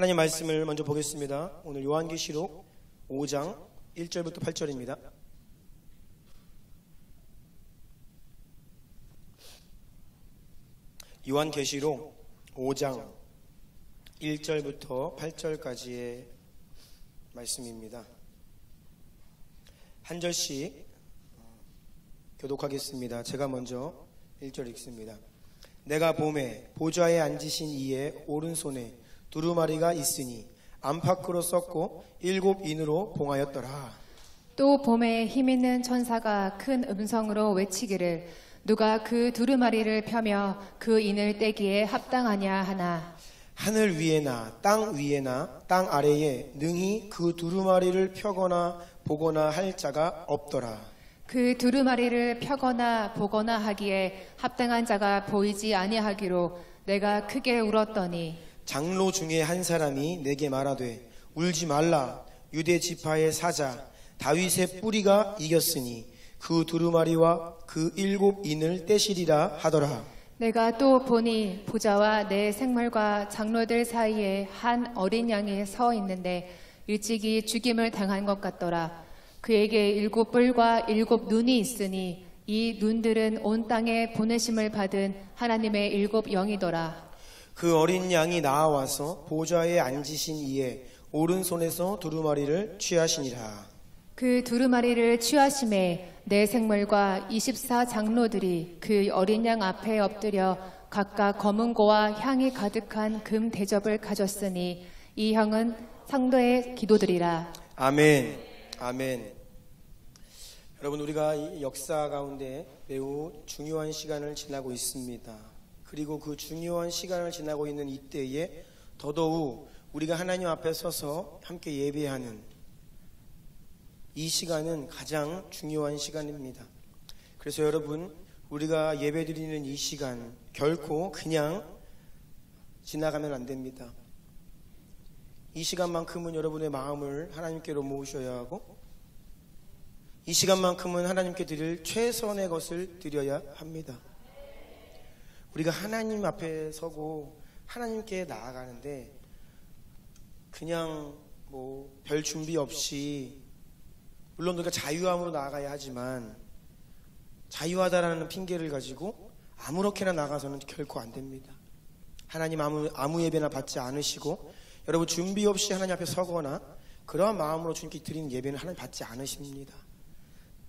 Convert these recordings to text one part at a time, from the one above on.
하나님 말씀을 먼저 보겠습니다. 오늘 요한계시록 5장 1절부터 8절입니다. 요한계시록 5장 1절부터 8절까지의 말씀입니다. 한 절씩 교독하겠습니다. 제가 먼저 1절 읽습니다. 내가 보매 보좌에 앉으신 이의 오른손에 두루마리가 있으니 안팎으로 썼고 7인으로 봉하였더라. 또 봄에 힘있는 천사가 큰 음성으로 외치기를 누가 그 두루마리를 펴며 그 인을 떼기에 합당하냐 하나. 하늘 위에나 땅 위에나 땅 아래에 능히 그 두루마리를 펴거나 보거나 할 자가 없더라. 그 두루마리를 펴거나 보거나 하기에 합당한 자가 보이지 아니하기로 내가 크게 울었더니 장로 중에 한 사람이 내게 말하되 울지 말라. 유대 지파의 사자 다윗의 뿌리가 이겼으니 그 두루마리와 그 7인을 떼시리라 하더라. 내가 또 보니 보좌와 내 생물과 장로들 사이에 한 어린 양이 서 있는데 일찍이 죽임을 당한 것 같더라. 그에게 7뿔과 7눈이 있으니 이 눈들은 온 땅에 보내심을 받은 하나님의 7영이더라. 그 어린 양이 나와서 보좌에 앉으신 이의 오른손에서 두루마리를 취하시니라. 그 두루마리를 취하심에 내 생물과 24장로들이 그 어린 양 앞에 엎드려 각각 검은고와 향이 가득한 금 대접을 가졌으니 이 향은 상도의 기도들이라. 아멘. 아멘. 여러분, 우리가 이 역사 가운데 매우 중요한 시간을 지나고 있습니다. 그리고 그 중요한 시간을 지나고 있는 이때에 더더욱 우리가 하나님 앞에 서서 함께 예배하는 이 시간은 가장 중요한 시간입니다. 그래서 여러분, 우리가 예배드리는 이 시간 결코 그냥 지나가면 안 됩니다. 이 시간만큼은 여러분의 마음을 하나님께로 모으셔야 하고 이 시간만큼은 하나님께 드릴 최선의 것을 드려야 합니다. 우리가 하나님 앞에 서고 하나님께 나아가는데 그냥 별 준비 없이, 물론 우리가 자유함으로 나아가야 하지만 자유하다라는 핑계를 가지고 아무렇게나 나가서는 결코 안 됩니다. 하나님 아무 예배나 받지 않으시고 여러분 준비 없이 하나님 앞에 서거나 그러한 마음으로 주님께 드리는 예배는 하나님 받지 않으십니다.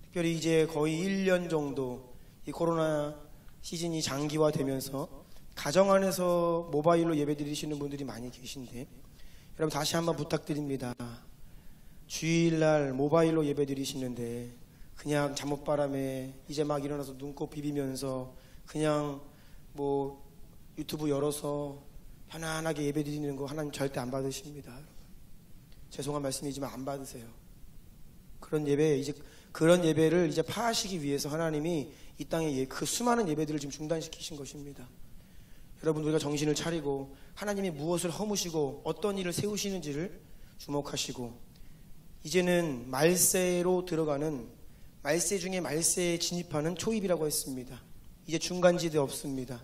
특별히 이제 거의 1년 정도 이 코로나 시즌이 장기화되면서 가정 안에서 모바일로 예배 드리시는 분들이 많이 계신데 여러분 다시 한번 부탁드립니다. 주일날 모바일로 예배 드리시는데 그냥 잠옷바람에 이제 막 일어나서 눈곱 비비면서 그냥 유튜브 열어서 편안하게 예배 드리는 거 하나님 절대 안 받으십니다. 죄송한 말씀이지만 안 받으세요. 그런 예배를 이제 파하시기 위해서 하나님이 이 땅에 그 수많은 예배들을 지금 중단시키신 것입니다. 여러분, 우리가 정신을 차리고 하나님이 무엇을 허무시고 어떤 일을 세우시는지를 주목하시고 이제는 말세로 들어가는, 말세 중에 말세에 진입하는 초입이라고 했습니다. 이제 중간지대 없습니다.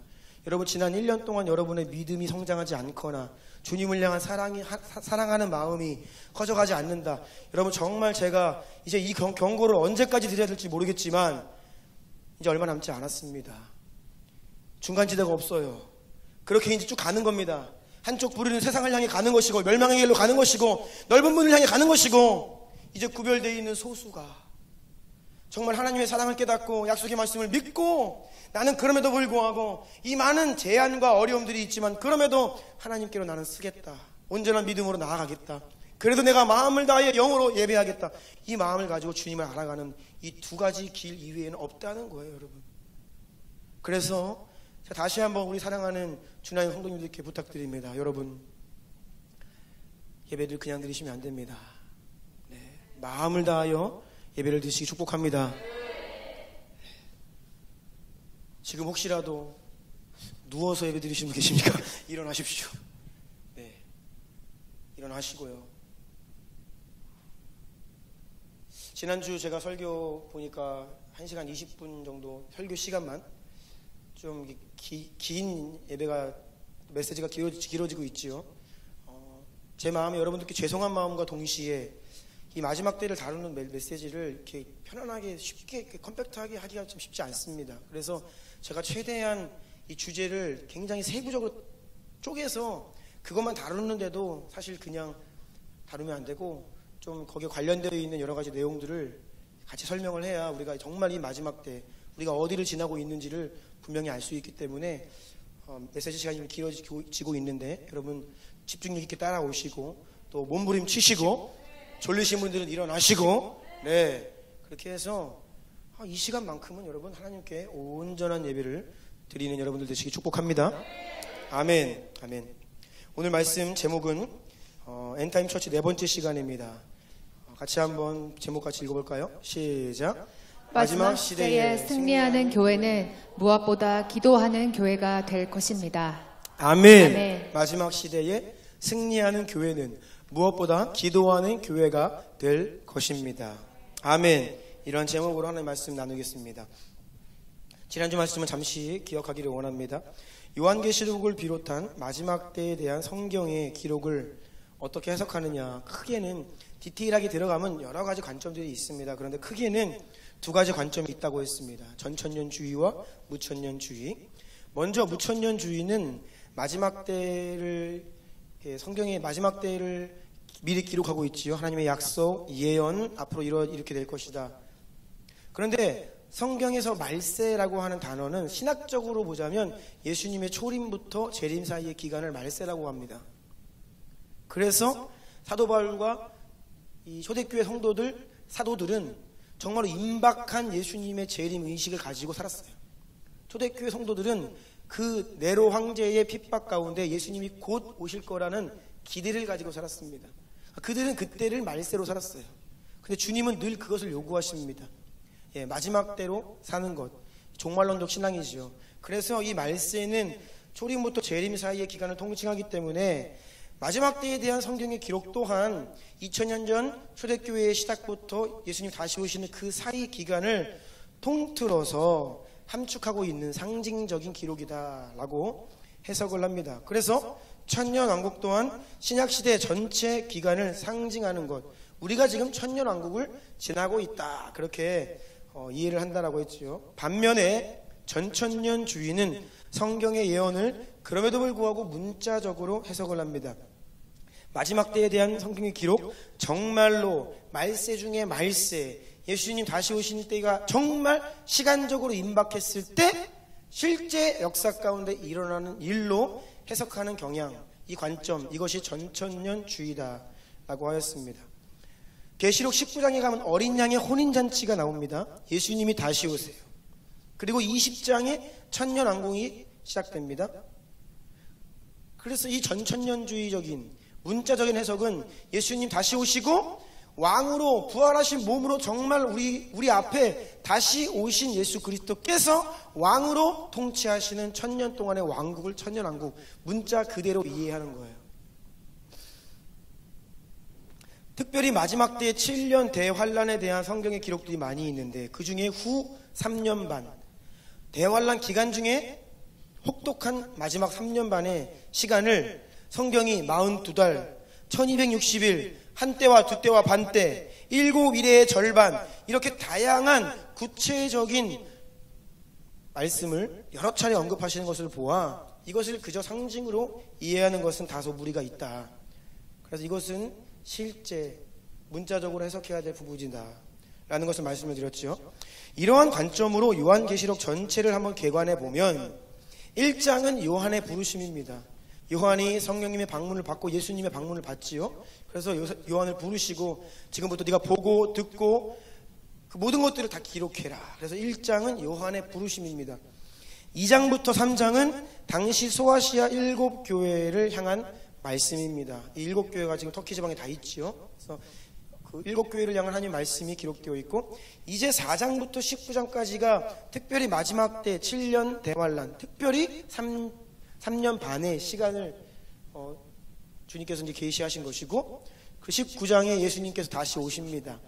여러분, 지난 1년 동안 여러분의 믿음이 성장하지 않거나 주님을 향한 사랑하는 마음이 커져가지 않는다. 여러분, 정말 제가 이제 이 경고를 언제까지 드려야 될지 모르겠지만 이제 얼마 남지 않았습니다. 중간지대가 없어요. 그렇게 이제 쭉 가는 겁니다. 한쪽 부류는 세상을 향해 가는 것이고 멸망의 길로 가는 것이고 넓은 문을 향해 가는 것이고 이제 구별되어 있는 소수가 정말 하나님의 사랑을 깨닫고 약속의 말씀을 믿고 나는 그럼에도 불구하고 이 많은 제한과 어려움들이 있지만 그럼에도 하나님께로 나는 쓰겠다. 온전한 믿음으로 나아가겠다. 그래도 내가 마음을 다해 영으로 예배하겠다. 이 마음을 가지고 주님을 알아가는 이 두 가지 길 이외에는 없다는 거예요, 여러분. 그래서 제가 다시 한번 우리 사랑하는 주나의 성도님들께 부탁드립니다. 여러분, 예배를 그냥 드리시면 안 됩니다. 네, 마음을 다하여 예배를 드리시기 축복합니다. 지금 혹시라도 누워서 예배 드리시는 분 계십니까? 일어나십시오. 네, 일어나시고요. 지난주 제가 설교 보니까 1시간 20분 정도 설교 시간만 좀 긴 예배가 메시지가 길어지고 있지요. 제 마음에 여러분들께 죄송한 마음과 동시에 이 마지막 때를 다루는 메시지를 이렇게 편안하게 쉽게 이렇게 컴팩트하게 하기가 좀 쉽지 않습니다. 그래서 제가 최대한 이 주제를 굉장히 세부적으로 쪼개서 그것만 다루는데도 사실 그냥 다루면 안 되고 좀 거기에 관련되어 있는 여러 가지 내용들을 같이 설명을 해야 우리가 정말 이 마지막 때 우리가 어디를 지나고 있는지를 분명히 알 수 있기 때문에 메시지 시간이 좀 길어지고 있는데 여러분 집중력 있게 따라오시고 또 몸부림치시고 졸리신 분들은 일어나시고 네 그렇게 해서 이 시간만큼은 여러분 하나님께 온전한 예배를 드리는 여러분들 되시기 축복합니다. 아멘. 아멘. 오늘 말씀 제목은 엔타임 처치 네 번째 시간입니다. 같이 한번 제목 같이 읽어볼까요? 시작. 마지막 시대에 승리하는 교회는 무엇보다 기도하는 교회가 될 것입니다. 아멘. 아멘. 마지막 시대에 승리하는 교회는 무엇보다 기도하는 교회가 될 것입니다. 아멘. 이런 제목으로 하나님의 말씀 나누겠습니다. 지난주 말씀은 잠시 기억하기를 원합니다. 요한계시록을 비롯한 마지막 때에 대한 성경의 기록을 어떻게 해석하느냐, 크게는 디테일하게 들어가면 여러 가지 관점들이 있습니다. 그런데 크게는 두 가지 관점이 있다고 했습니다. 전천년주의와 무천년주의. 먼저 무천년주의는 마지막 때를, 성경의 마지막 때를 미리 기록하고 있지요. 하나님의 약속, 예언, 앞으로 이렇게 될 것이다. 그런데 성경에서 말세라고 하는 단어는 신학적으로 보자면 예수님의 초림부터 재림 사이의 기간을 말세라고 합니다. 그래서 사도 바울과 이 초대교회 성도들, 사도들은 정말로 임박한 예수님의 재림 의식을 가지고 살았어요. 초대교회 성도들은 그 네로 황제의 핍박 가운데 예수님이 곧 오실 거라는 기대를 가지고 살았습니다. 그들은 그때를 말세로 살았어요. 근데 주님은 늘 그것을 요구하십니다. 마지막 때로 사는 것, 종말론적 신앙이지요. 그래서 이 말세는 초림부터 재림 사이의 기간을 통칭하기 때문에 마지막 때에 대한 성경의 기록 또한 2000년 전 초대교회의 시작부터 예수님 다시 오시는 그 사이 기간을 통틀어서 함축하고 있는 상징적인 기록이다라고 해석을 합니다. 그래서 천년왕국 또한 신약시대 전체 기간을 상징하는 것, 우리가 지금 천년왕국을 지나고 있다, 그렇게 이해를 한다라고 했지요. 반면에 전천년주의는 성경의 예언을 그럼에도 불구하고 문자적으로 해석을 합니다. 마지막 때에 대한 성경의 기록, 정말로 말세 중에 말세, 예수님 다시 오신 때가 정말 시간적으로 임박했을 때 실제 역사 가운데 일어나는 일로 해석하는 경향, 이 관점, 이것이 전천년주의다라고 하였습니다. 계시록 19장에 가면 어린 양의 혼인잔치가 나옵니다. 예수님이 다시 오세요. 그리고 20장에 천년왕국이 시작됩니다. 그래서 이 전천년주의적인 문자적인 해석은 예수님 다시 오시고 왕으로 부활하신 몸으로 정말 우리 앞에 다시 오신 예수 그리스도께서 왕으로 통치하시는 천년 동안의 왕국을 천년왕국, 문자 그대로 이해하는 거예요. 특별히 마지막 때의 7년 대환란에 대한 성경의 기록들이 많이 있는데 그 중에 후 3년 반, 대환란 기간 중에 혹독한 마지막 3년 반의 시간을 성경이 42달, 1260일, 한때와 두때와 반때, 7일의 절반, 이렇게 다양한 구체적인 말씀을 여러 차례 언급하시는 것을 보아 이것을 그저 상징으로 이해하는 것은 다소 무리가 있다. 그래서 이것은 실제 문자적으로 해석해야 될 부분이다 라는 것을 말씀을 드렸죠. 이러한 관점으로 요한계시록 전체를 한번 개관해 보면 1장은 요한의 부르심입니다. 요한이 성령님의 방문을 받고 예수님의 방문을 받지요. 그래서 요한을 부르시고 지금부터 네가 보고 듣고 그 모든 것들을 다 기록해라. 그래서 1장은 요한의 부르심입니다. 2장부터 3장은 당시 소아시아 7교회를 향한 말씀입니다. 이 7교회가 지금 터키 지방에 다 있지요. 그래서 그 7교회를 향한 하나님의 말씀이 기록되어 있고, 이제 4장부터 19장까지가 특별히 마지막 때 7년 대환란, 특별히 3년 반의 시간을 주님께서 이제 계시하신 것이고, 그 19장에 예수님께서 다시 오십니다.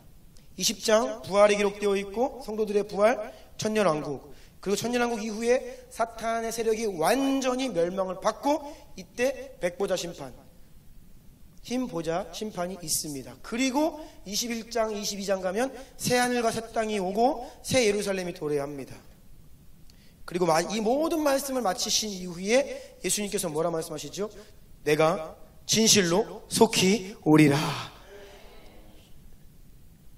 20장 부활이 기록되어 있고 성도들의 부활, 천년왕국, 그리고 천년왕국 이후에 사탄의 세력이 완전히 멸망을 받고 이때 백보자 심판, 흰 보좌 심판이 있습니다. 그리고 21장 22장 가면 새 하늘과 새 땅이 오고 새 예루살렘이 도래합니다. 그리고 이 모든 말씀을 마치신 이후에 예수님께서 뭐라 말씀하시죠? 내가 진실로 속히 오리라.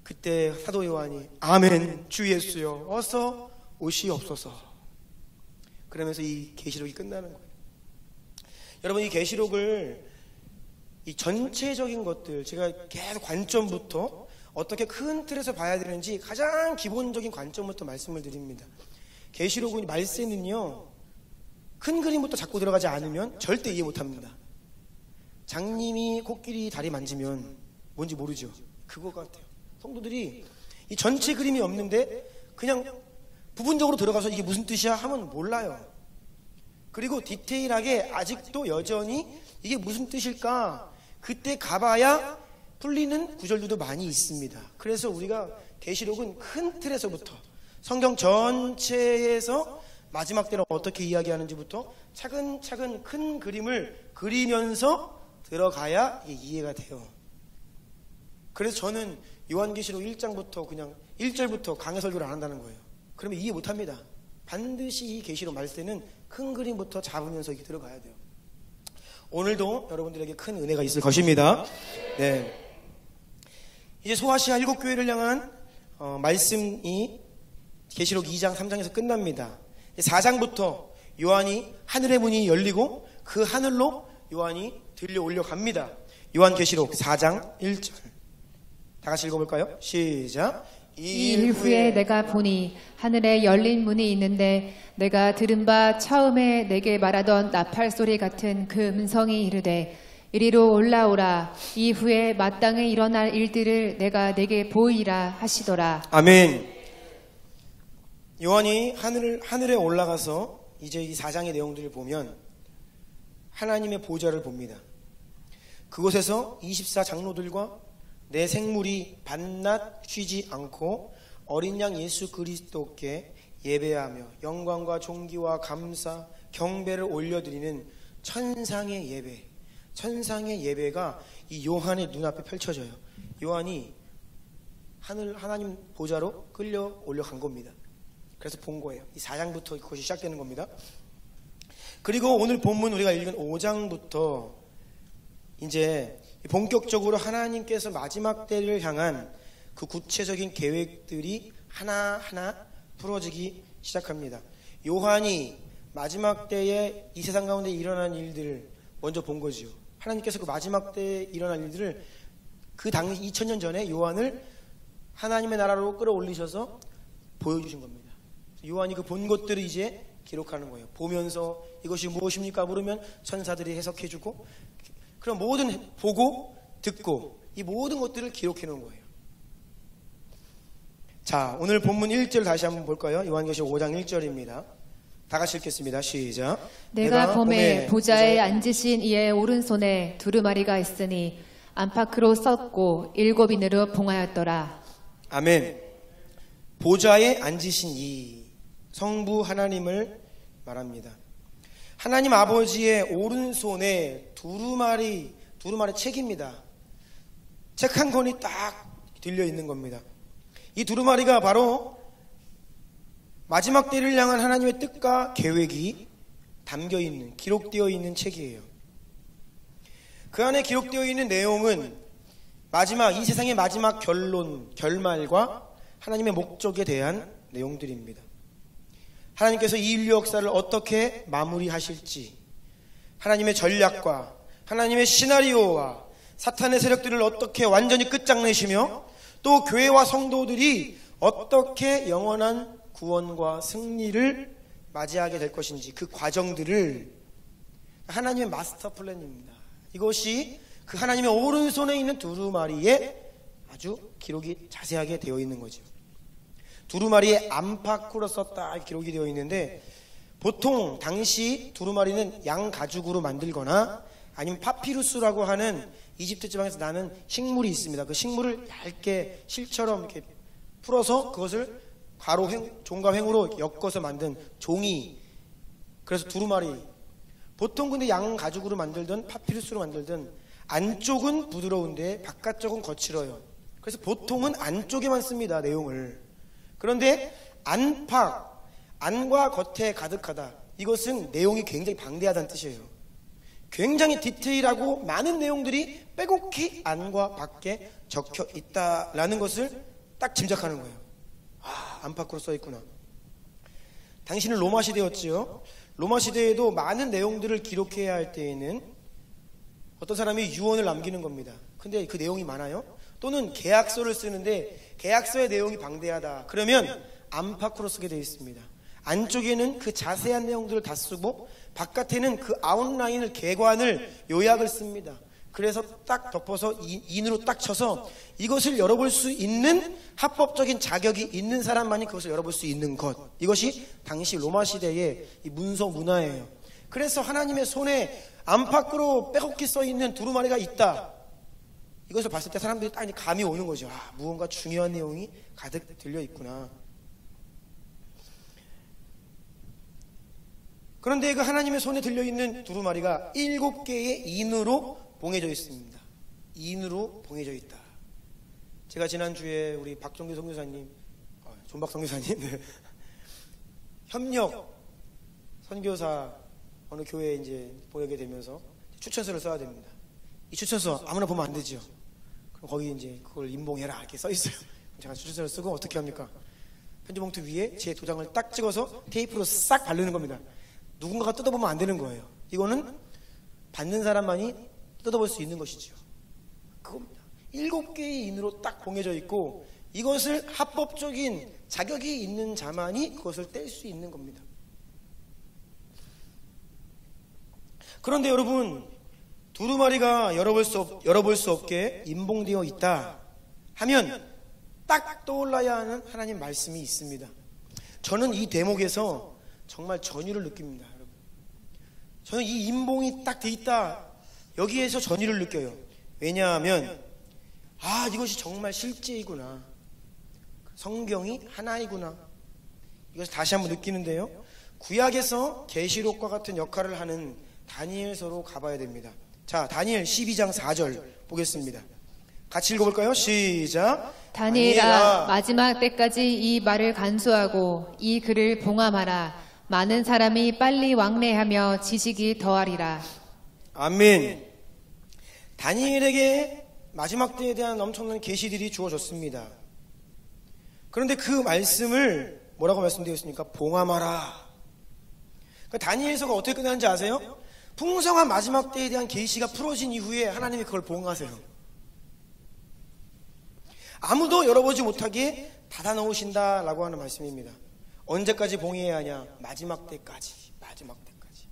그때 사도 요한이 아멘 주 예수여 어서 오시옵소서. 그러면서 이 계시록이 끝나는 거예요. 여러분, 이 계시록을 이 전체적인 것들, 제가 계속 관점부터 어떻게 큰 틀에서 봐야 되는지 가장 기본적인 관점부터 말씀을 드립니다. 계시록은 말세는요, 큰 그림부터 잡고 들어가지 않으면 절대 이해 못합니다. 장님이 코끼리 다리 만지면 뭔지 모르죠. 그거 같아요. 성도들이 이 전체 그림이 없는데 그냥 부분적으로 들어가서 이게 무슨 뜻이야 하면 몰라요. 그리고 디테일하게 아직도 여전히 이게 무슨 뜻일까 그때 가봐야 풀리는 구절들도 많이 있습니다. 그래서 우리가 계시록은 큰 틀에서부터 성경 전체에서 마지막 때는 어떻게 이야기하는지부터 차근차근 큰 그림을 그리면서 들어가야 이게 이해가 돼요. 그래서 저는 요한계시록 1장부터 그냥 1절부터 강해 설교를 안 한다는 거예요. 그러면 이해 못합니다. 반드시 이 계시록 말세는 큰 그림부터 잡으면서 이렇게 들어가야 돼요. 오늘도 여러분들에게 큰 은혜가 있을 것입니다. 네. 이제 소아시아 7교회를 향한 말씀이 계시록 2장 3장에서 끝납니다. 4장부터 요한이 하늘의 문이 열리고 그 하늘로 요한이 들려 올려갑니다. 요한계시록 4장 1절 다 같이 읽어볼까요? 시작. 이 일 후에 내가 보니 하늘에 열린 문이 있는데 내가 들은 바 처음에 내게 말하던 나팔 소리 같은 그 음성이 이르되 이리로 올라오라. 이후에 마땅히 일어날 일들을 내가 내게 보이라 하시더라. 아멘. 요한이 하늘에 올라가서 이제 이 4장의 내용들을 보면 하나님의 보좌를 봅니다. 그곳에서 24장로들과 내 생물이 밤낮 쉬지 않고 어린 양 예수 그리스도께 예배하며 영광과 존귀와 감사, 경배를 올려드리는 천상의 예배, 천상의 예배가 이 요한의 눈앞에 펼쳐져요. 요한이 하나님 보좌로 끌려 올려간 겁니다. 그래서 본 거예요. 이 4장부터 그것이 시작되는 겁니다. 그리고 오늘 본문 우리가 읽은 5장부터 이제 본격적으로 하나님께서 마지막 때를 향한 그 구체적인 계획들이 하나하나 풀어지기 시작합니다. 요한이 마지막 때에 이 세상 가운데 일어난 일들을 먼저 본 거지요. 하나님께서 그 마지막 때에 일어난 일들을 그 당시 2000년 전에 요한을 하나님의 나라로 끌어올리셔서 보여주신 겁니다. 요한이 그 본 것들을 이제 기록하는 거예요. 보면서 이것이 무엇입니까? 물으면 천사들이 해석해주고, 그럼 모든 보고 듣고 이 모든 것들을 기록해 놓은 거예요. 자, 오늘 본문 1절 다시 한번 볼까요? 요한계시록 5장 1절입니다. 다 같이 읽겠습니다. 시작. 내가 봄에 보좌에 앉으신 이의 오른손에 두루마리가 있으니 안팎으로 썼고 7인으로 봉하였더라. 아멘. 보좌에 앉으신 이 성부 하나님을 말합니다. 하나님 아버지의 오른손에 두루마리 책입니다. 책 한 권이 딱 들려 있는 겁니다. 이 두루마리가 바로 마지막 때를 향한 하나님의 뜻과 계획이 담겨 있는, 기록되어 있는 책이에요. 그 안에 기록되어 있는 내용은 이 세상의 마지막 결말과 하나님의 목적에 대한 내용들입니다. 하나님께서 이 인류 역사를 어떻게 마무리하실지, 하나님의 전략과 하나님의 시나리오와 사탄의 세력들을 어떻게 완전히 끝장내시며 또 교회와 성도들이 어떻게 영원한 구원과 승리를 맞이하게 될 것인지 그 과정들을 하나님의 마스터 플랜입니다. 이것이 그 하나님의 오른손에 있는 두루마리에 아주 기록이 자세하게 되어 있는 거죠. 두루마리에 안팎으로 썼다 기록이 되어 있는데, 보통 당시 두루마리는 양 가죽으로 만들거나 아니면 파피루스라고 하는 이집트 지방에서 나는 식물이 있습니다. 그 식물을 얇게 실처럼 이렇게 풀어서 그것을 종과 횡으로 엮어서 만든 종이, 그래서 두루마리. 보통 근데 양 가죽으로 만들든 파피루스로 만들든 안쪽은 부드러운데 바깥쪽은 거칠어요. 그래서 보통은 안쪽에만 씁니다, 내용을. 그런데 안팎, 안과 겉에 가득하다. 이것은 내용이 굉장히 방대하다는 뜻이에요. 굉장히 디테일하고 많은 내용들이 빼곡히 안과 밖에 적혀 있다라는 것을 딱 짐작하는 거예요. 안팎으로 써 있구나. 당시는 로마 시대였지요. 로마 시대에도 많은 내용들을 기록해야 할 때에는 어떤 사람이 유언을 남기는 겁니다. 근데 그 내용이 많아요. 또는 계약서를 쓰는데 계약서의 내용이 방대하다. 그러면 안팎으로 쓰게 되어 있습니다. 안쪽에는 그 자세한 내용들을 다 쓰고 바깥에는 그 아웃라인을, 개관을, 요약을 씁니다. 그래서 딱 덮어서 인으로 딱 쳐서 이것을 열어볼 수 있는 합법적인 자격이 있는 사람만이 그것을 열어볼 수 있는 것. 이것이 당시 로마 시대의 이 문서 문화예요. 그래서 하나님의 손에 안팎으로 빼곡히 써있는 두루마리가 있다. 이것을 봤을 때 사람들이 딱 감이 오는 거죠. 무언가 중요한 내용이 가득 들려있구나. 그런데 그 하나님의 손에 들려있는 두루마리가 7개의 인으로 봉해져 있습니다. 인으로 봉해져 있다. 제가 지난주에 우리 박정규 선교사님, 존박 선교사님, 협력 선교사 어느 교회에 이제 보내게 되면서 추천서를 써야 됩니다. 이 추천서 아무나 보면 안 되죠. 그럼 거기 이제 그걸 임봉해라 이렇게 써 있어요. 제가 추천서를 쓰고 어떻게 합니까? 편지봉투 위에 제 도장을 딱 찍어서 테이프로 싹 바르는 겁니다. 누군가가 뜯어보면 안 되는 거예요. 이거는 받는 사람만이 뜯어볼 수 있는 것이죠. 그겁니다. 7개의 인으로 딱 봉해져 있고 이것을 합법적인 자격이 있는 자만이 그것을 뗄 수 있는 겁니다. 그런데 여러분, 두루마리가 열어볼 수 없게 임봉되어 있다 하면 딱 떠올라야 하는 하나님 말씀이 있습니다. 저는 이 대목에서 정말 전율을 느낍니다. 여러분. 저는 이 임봉이 딱 돼 있다, 여기에서 전율을 느껴요. 왜냐하면 이것이 정말 실제이구나, 성경이 하나이구나, 이것을 다시 한번 느끼는데요. 구약에서 계시록과 같은 역할을 하는 다니엘서로 가봐야 됩니다. 자, 다니엘 12장 4절 보겠습니다. 같이 읽어볼까요? 시작. 다니엘아, 마지막 때까지 이 말을 간수하고 이 글을 봉함하라. 많은 사람이 빨리 왕래하며 지식이 더하리라. 아멘. 다니엘에게 마지막 때에 대한 엄청난 계시들이 주어졌습니다. 그런데 그 말씀을 뭐라고 말씀되어 있습니까? 봉함하라. 그러니까 다니엘서가 어떻게 끝나는지 아세요? 풍성한 마지막 때에 대한 계시가 풀어진 이후에 하나님이 그걸 봉하세요. 아무도 열어보지 못하게 닫아놓으신다라고 하는 말씀입니다. 언제까지 봉해야 하냐? 마지막 때까지. 마지막 때까지.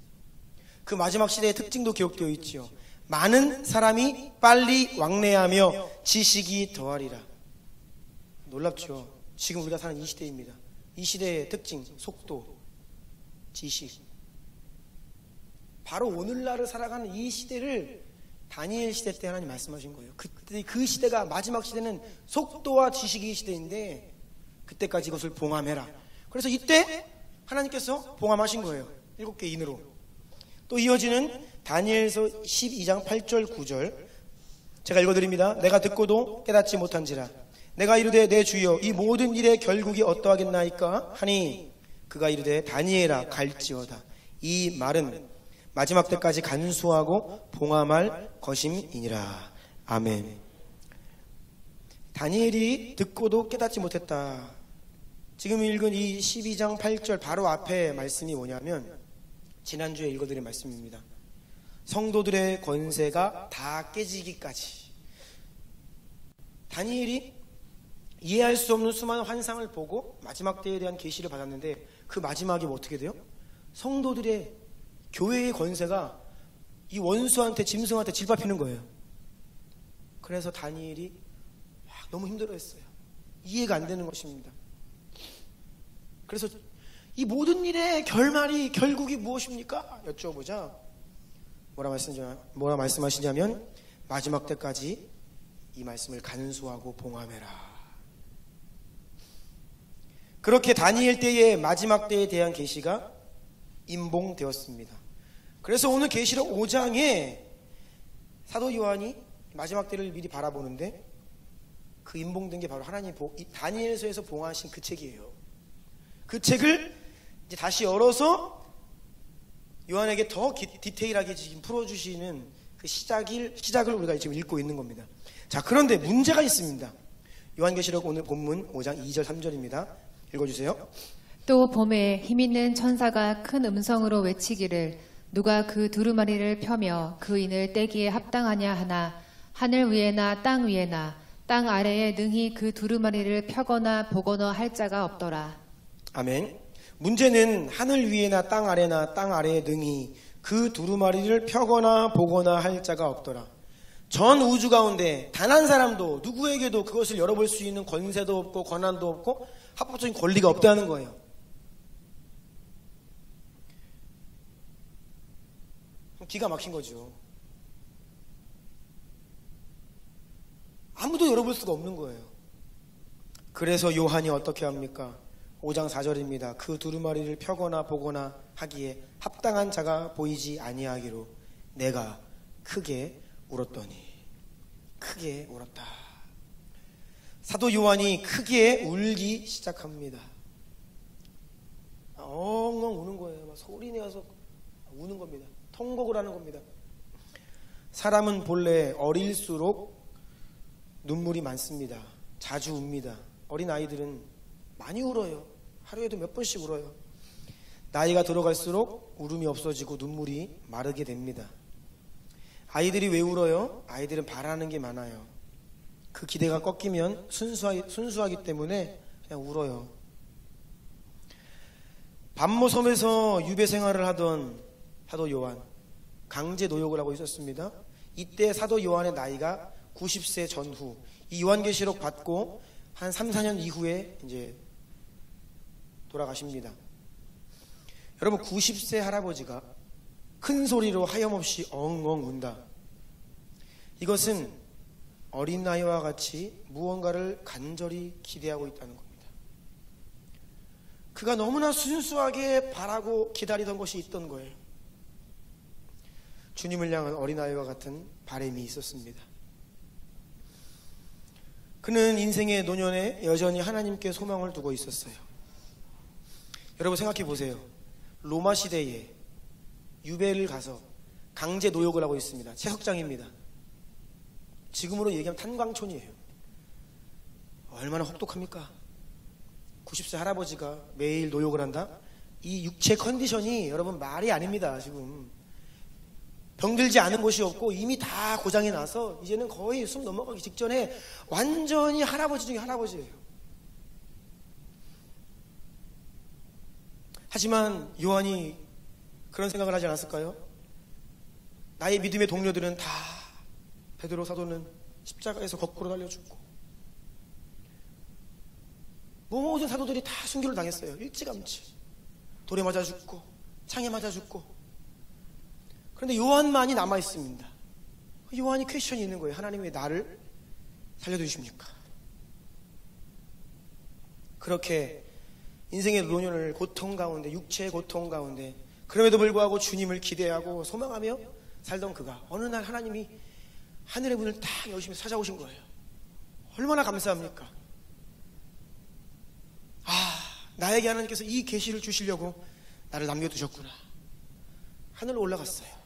그 마지막 시대의 특징도 기록되어 있지요. 많은 사람이 빨리 왕래하며 지식이 더하리라. 놀랍죠? 지금 우리가 사는 이 시대입니다. 이 시대의 특징, 속도, 지식. 바로 오늘날을 살아가는 이 시대를 다니엘 시대 때 하나님 말씀하신 거예요. 그때 그 시대가, 마지막 시대는 속도와 지식의 시대인데 그때까지 이것을 봉함해라. 그래서 이때 하나님께서 봉함하신 거예요. 7개 인으로. 또 이어지는 다니엘서 12장 8절 9절 제가 읽어드립니다. 내가 듣고도 깨닫지 못한지라. 내가 이르되 내 주여, 이 모든 일의 결국이 어떠하겠나이까 하니 그가 이르되 다니엘아 갈지어다. 이 말은 마지막 때까지 간수하고 봉함할 것임이니라. 아멘. 다니엘이 듣고도 깨닫지 못했다. 지금 읽은 이 12장 8절 바로 앞에 말씀이 뭐냐면 지난주에 읽어드린 말씀입니다. 성도들의 권세가 다 깨지기까지. 다니엘이 이해할 수 없는 수많은 환상을 보고 마지막 때에 대한 계시를 받았는데 그 마지막이 뭐 어떻게 돼요? 성도들의, 교회의 권세가 이 원수한테, 짐승한테 짓밟히는 거예요. 그래서 다니엘이 너무 힘들어했어요. 이해가 안 되는 것입니다. 그래서 이 모든 일의 결말이, 결국이 무엇입니까? 여쭤보자. 뭐라 말씀하시냐면 마지막 때까지 이 말씀을 간수하고 봉함해라. 그렇게 다니엘 때의 마지막 때에 대한 계시가 임봉되었습니다. 그래서 오늘 계시록 5장에 사도 요한이 마지막 때를 미리 바라보는데 그 인봉된 게 바로 하나님 다니엘서에서 봉하신 그 책이에요. 그 책을 이제 다시 열어서 요한에게 더 디테일하게 지금 풀어주시는 그 시작을 우리가 지금 읽고 있는 겁니다. 자, 그런데 문제가 있습니다. 요한계시록 오늘 본문 5장 2절 3절입니다. 읽어주세요. 또 봄에 힘있는 천사가 큰 음성으로 외치기를 누가 그 두루마리를 펴며 그 인을 떼기에 합당하냐 하나 하늘 위에나 땅 위에나 땅 아래에 능히 그 두루마리를 펴거나 보거나 할 자가 없더라. 아멘. 문제는 하늘 위에나 땅 아래나 땅 아래에 능히 그 두루마리를 펴거나 보거나 할 자가 없더라. 전 우주 가운데 단 한 사람도 누구에게도 그것을 열어볼 수 있는 권세도 없고 권한도 없고 합법적인 권리가 없다는 거예요. 기가 막힌 거죠. 아무도 열어볼 수가 없는 거예요. 그래서 요한이 어떻게 합니까? 5장 4절입니다. 그 두루마리를 펴거나 보거나 하기에 합당한 자가 보이지 아니하기로 내가 크게 울었더니. 크게 울었다. 사도 요한이 크게 울기 시작합니다. 엉엉 우는 거예요. 막 소리 내어서 우는 겁니다. 통곡을 하는 겁니다. 사람은 본래 어릴수록 눈물이 많습니다. 자주 웁니다. 어린 아이들은 많이 울어요. 하루에도 몇 번씩 울어요. 나이가 들어갈수록 울음이 없어지고 눈물이 마르게 됩니다. 아이들이 왜 울어요? 아이들은 바라는 게 많아요. 그 기대가 꺾이면 순수하기 때문에 그냥 울어요. 반모섬에서 유배 생활을 하던 사도 요한, 강제 노역을 하고 있었습니다. 이때 사도 요한의 나이가 90세 전후, 이 요한계시록 받고 한 3, 4년 이후에 이제 돌아가십니다. 여러분, 90세 할아버지가 큰 소리로 하염없이 엉엉 운다. 이것은 어린아이와 같이 무언가를 간절히 기대하고 있다는 겁니다. 그가 너무나 순수하게 바라고 기다리던 것이 있던 거예요. 주님을 향한 어린아이와 같은 바람이 있었습니다. 그는 인생의 노년에 여전히 하나님께 소망을 두고 있었어요. 여러분 생각해 보세요. 로마 시대에 유배를 가서 강제 노역을 하고 있습니다. 채석장입니다. 지금으로 얘기하면 탄광촌이에요. 얼마나 혹독합니까? 90세 할아버지가 매일 노역을 한다? 이 육체 컨디션이 여러분 말이 아닙니다. 지금 병들지 않은 곳이 없고 이미 다 고장이 나서 이제는 거의 숨 넘어가기 직전에 완전히 할아버지 중에 할아버지예요. 하지만 요한이 그런 생각을 하지 않았을까요? 나의 믿음의 동료들은 다 베드로 사도는 십자가에서 거꾸로 달려 죽고 모든 사도들이 다 순교를 당했어요. 일찌감치 돌에 맞아 죽고 창에 맞아 죽고. 그런데 요한만이 남아 있습니다. 요한이 퀘션이 있는 거예요. 하나님 왜 나를 살려두십니까? 그렇게 인생의 노년을 고통 가운데, 육체의 고통 가운데, 그럼에도 불구하고 주님을 기대하고 소망하며 살던 그가 어느 날 하나님이 하늘의 문을 딱 여시면서 찾아오신 거예요. 얼마나 감사합니까? 나에게 하나님께서 이 계시를 주시려고 나를 남겨두셨구나. 하늘로 올라갔어요.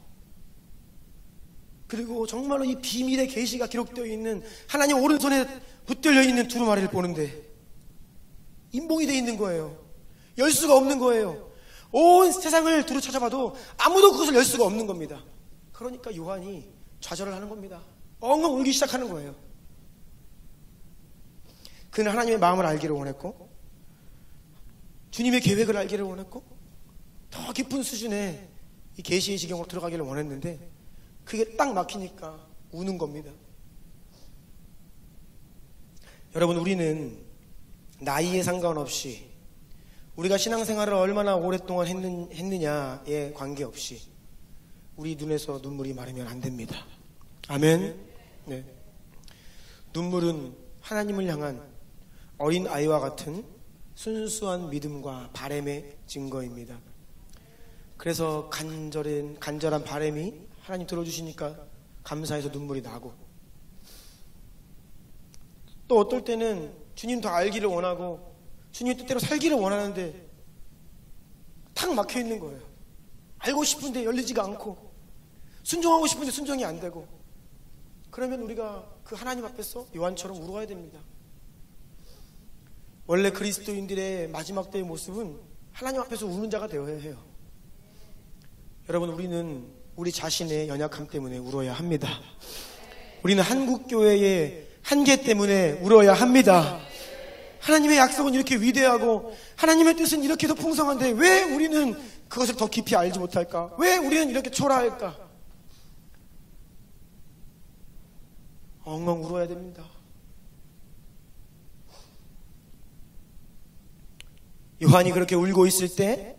그리고 정말로 이 비밀의 계시가 기록되어 있는 하나님 오른손에 붙들려 있는 두루마리를 보는데 인봉이 되어 있는 거예요. 열 수가 없는 거예요. 온 세상을 두루 찾아봐도 아무도 그것을 열 수가 없는 겁니다. 그러니까 요한이 좌절을 하는 겁니다. 엉엉 울기 시작하는 거예요. 그는 하나님의 마음을 알기를 원했고 주님의 계획을 알기를 원했고 더 깊은 수준의 이 계시의 지경으로 들어가기를 원했는데 그게 딱 막히니까 우는 겁니다. 여러분, 우리는 나이에 상관없이 우리가 신앙생활을 얼마나 오랫동안 했느냐에 관계없이 우리 눈에서 눈물이 마르면 안 됩니다. 아멘. 네. 눈물은 하나님을 향한 어린 아이와 같은 순수한 믿음과 바람의 증거입니다. 그래서 간절한 바람이 하나님 들어주시니까 감사해서 눈물이 나고, 또 어떨 때는 주님 더 알기를 원하고 주님의 뜻대로 살기를 원하는데 탁 막혀 있는 거예요. 알고 싶은데 열리지가 않고, 순종하고 싶은데 순종이 안 되고. 그러면 우리가 그 하나님 앞에서 요한처럼 울어야 됩니다. 원래 그리스도인들의 마지막 때의 모습은 하나님 앞에서 우는 자가 되어야 해요. 여러분, 우리는 우리 자신의 연약함 때문에 울어야 합니다. 우리는 한국교회의 한계 때문에 울어야 합니다. 하나님의 약속은 이렇게 위대하고 하나님의 뜻은 이렇게 더 풍성한데 왜 우리는 그것을 더 깊이 알지 못할까? 왜 우리는 이렇게 초라할까? 엉엉 울어야 됩니다. 요한이 그렇게 울고 있을 때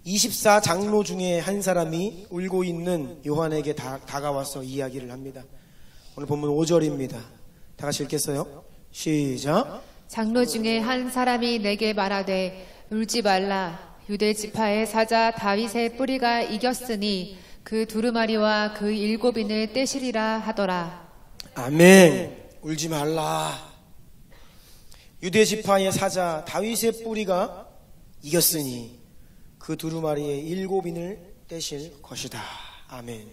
24장로 중에 한 사람이 울고 있는 요한에게 다가와서 이야기를 합니다. 오늘 본문 5절입니다. 다 같이 읽겠어요? 시작. 장로 중에 한 사람이 내게 말하되 울지 말라. 유대 지파의 사자 다윗의 뿌리가 이겼으니 그 두루마리와 그 7인을 떼시리라 하더라. 아멘. 울지 말라. 유대 지파의 사자 다윗의 뿌리가 이겼으니 그 두루마리의 7인을 떼실 것이다. 아멘.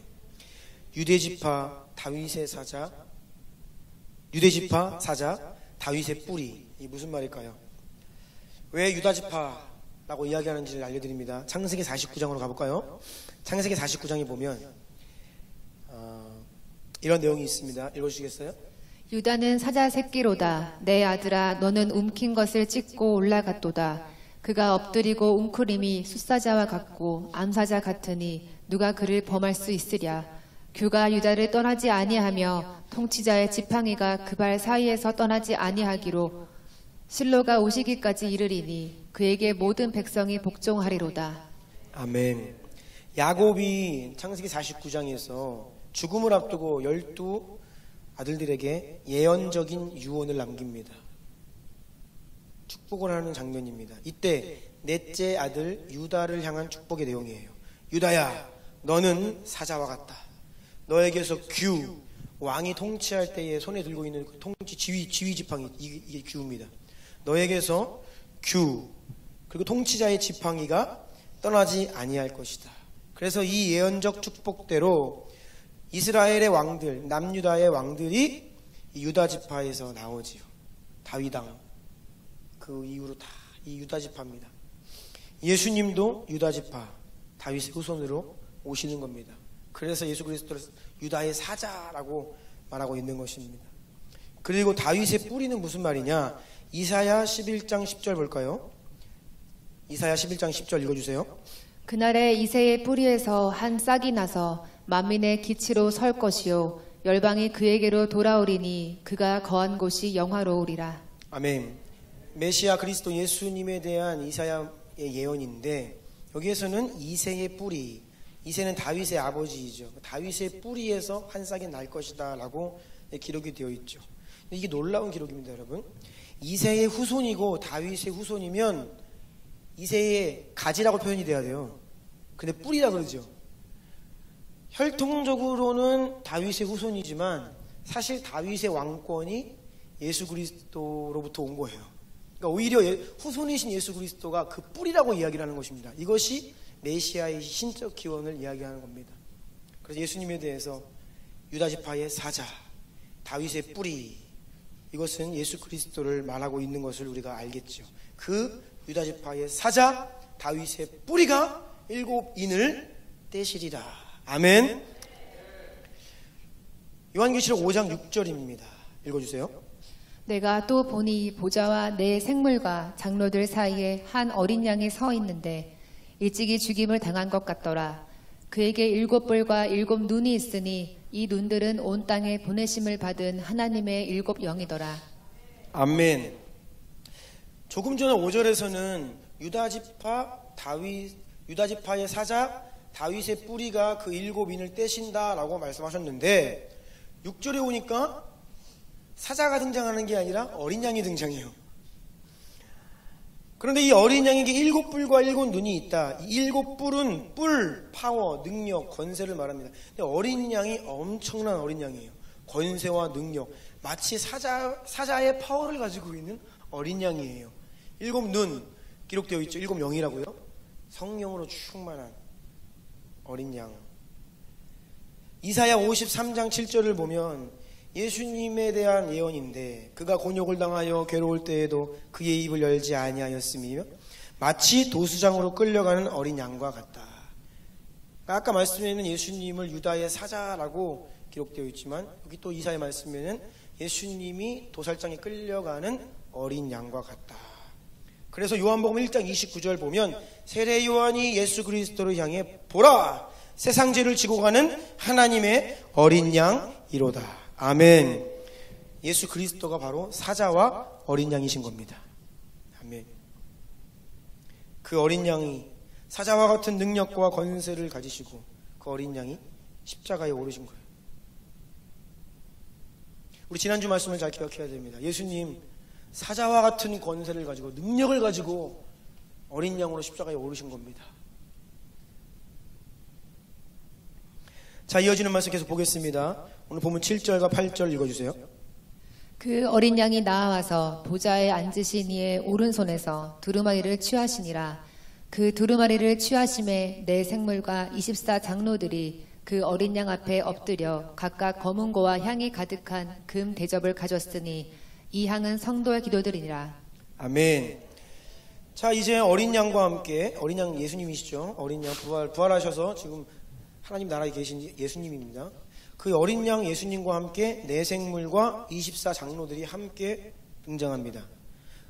유대지파 다윗의 사자, 유대지파 사자 다윗의 뿌리, 이 무슨 말일까요? 왜 유다지파라고 이야기하는지를 알려드립니다. 창세기 49장으로 가볼까요? 창세기 49장에 보면 이런 내용이 있습니다. 읽어주시겠어요? 유다는 사자 새끼로다. 내 아들아, 너는 움킨 것을 찢고 올라갔도다. 그가 엎드리고 웅크림이 숫사자와 같고 암사자 같으니 누가 그를 범할 수 있으랴. 규가 유다를 떠나지 아니하며 통치자의 지팡이가 그 발 사이에서 떠나지 아니하기로 실로가 오시기까지 이르리니 그에게 모든 백성이 복종하리로다. 아멘. 야곱이 창세기 49장에서 죽음을 앞두고 12 아들들에게 예언적인 유언을 남깁니다. 축복을 하는 장면입니다. 이때 넷째 아들 유다를 향한 축복의 내용이에요. 유다야, 너는 사자와 같다. 너에게서 규, 왕이 통치할 때에 손에 들고 있는 그 통치 지휘 지팡이, 이게 규입니다. 너에게서 규, 그리고 통치자의 지팡이가 떠나지 아니할 것이다. 그래서 이 예언적 축복대로 이스라엘의 왕들, 남유다의 왕들이 유다 지파에서 나오지요. 다윗왕, 그 이후로 다 이 유다 지파입니다. 예수님도 유다 지파, 다윗의 후손으로 오시는 겁니다. 그래서 예수 그리스도를 유다의 사자라고 말하고 있는 것입니다. 그리고 다윗의 뿌리는 무슨 말이냐? 이사야 11장 10절 볼까요? 이사야 11장 10절 읽어주세요. 그날에 이새의 뿌리에서 한 싹이 나서 만민의 기치로 설 것이요 열방이 그에게로 돌아오리니 그가 거한 곳이 영화로우리라. 아멘. 메시아 그리스도 예수님에 대한 이사야의 예언인데, 여기에서는 이새의 뿌리, 이새는 다윗의 아버지이죠. 다윗의 뿌리에서 한 싹이 날 것이다 라고 기록이 되어 있죠. 이게 놀라운 기록입니다, 여러분. 이새의 후손이고 다윗의 후손이면 이새의 가지라고 표현이 돼야 돼요. 근데 뿌리라 그러죠. 혈통적으로는 다윗의 후손이지만 사실 다윗의 왕권이 예수 그리스도로부터 온 거예요. 그러니까 오히려 후손이신 예수 그리스도가 그 뿌리라고 이야기를 하는 것입니다. 이것이 메시아의 신적 기원을 이야기하는 겁니다. 그래서 예수님에 대해서 유다지파의 사자, 다윗의 뿌리, 이것은 예수 그리스도를 말하고 있는 것을 우리가 알겠죠. 그 유다지파의 사자, 다윗의 뿌리가 7인을 떼시리라. 아멘. 요한계시록 5장 6절입니다. 읽어주세요. 내가 또 보니 보좌와 내 생물과 장로들 사이에 한 어린 양이 서 있는데 일찍이 죽임을 당한 것 같더라. 그에게 7뿔과 7눈이 있으니 이 눈들은 온 땅에 보내심을 받은 하나님의 7 영이더라. 아멘. 조금 전에 5절에서는 유다지파의 사자 다윗의 뿌리가 그 7인을 떼신다라고 말씀하셨는데, 6절에 오니까 사자가 등장하는 게 아니라 어린 양이 등장해요. 그런데 이 어린 양에게 7뿔과 7눈이 있다. 이 7뿔은 뿔, 파워, 능력, 권세를 말합니다. 근데 어린 양이 엄청난 어린 양이에요. 권세와 능력, 마치 사자의 파워를 가지고 있는 어린 양이에요. 7눈 기록되어 있죠. 7영이라고요. 성령으로 충만한 어린 양. 이사야 53장 7절을 보면 예수님에 대한 예언인데, 그가 곤욕을 당하여 괴로울 때에도 그의 입을 열지 아니하였으며 마치 도수장으로 끌려가는 어린 양과 같다. 아까 말씀에는 예수님을 유다의 사자라고 기록되어 있지만, 여기 또 이사야 말씀에는 예수님이 도살장에 끌려가는 어린 양과 같다. 그래서 요한복음 1장 29절 보면 세례 요한이 예수 그리스도를 향해 보라, 세상 죄를 지고 가는 하나님의 어린 양이로다. 아멘. 예수 그리스도가 바로 사자와 어린 양이신 겁니다. 아멘. 그 어린 양이 사자와 같은 능력과 권세를 가지시고 그 어린 양이 십자가에 오르신 거예요. 우리 지난주 말씀을 잘 기억해야 됩니다. 예수님 사자와 같은 권세를 가지고 능력을 가지고 어린 양으로 십자가에 오르신 겁니다. 자, 이어지는 말씀 계속 보겠습니다. 오늘 본문 7절과 8절 읽어주세요. 그 어린 양이 나아와서 보좌에 앉으신 이의 오른손에서 두루마리를 취하시니라. 그 두루마리를 취하심에 네 생물과 24장로들이 그 어린 양 앞에 엎드려 각각 검은고와 향이 가득한 금 대접을 가졌으니 이 향은 성도의 기도들이니라. 아멘. 자, 이제 어린 양과 함께, 어린 양 예수님이시죠. 어린 양 부활하셔서 지금 하나님 나라에 계신 예수님입니다. 그 어린 양 예수님과 함께 네 생물과 24장로들이 함께 등장합니다.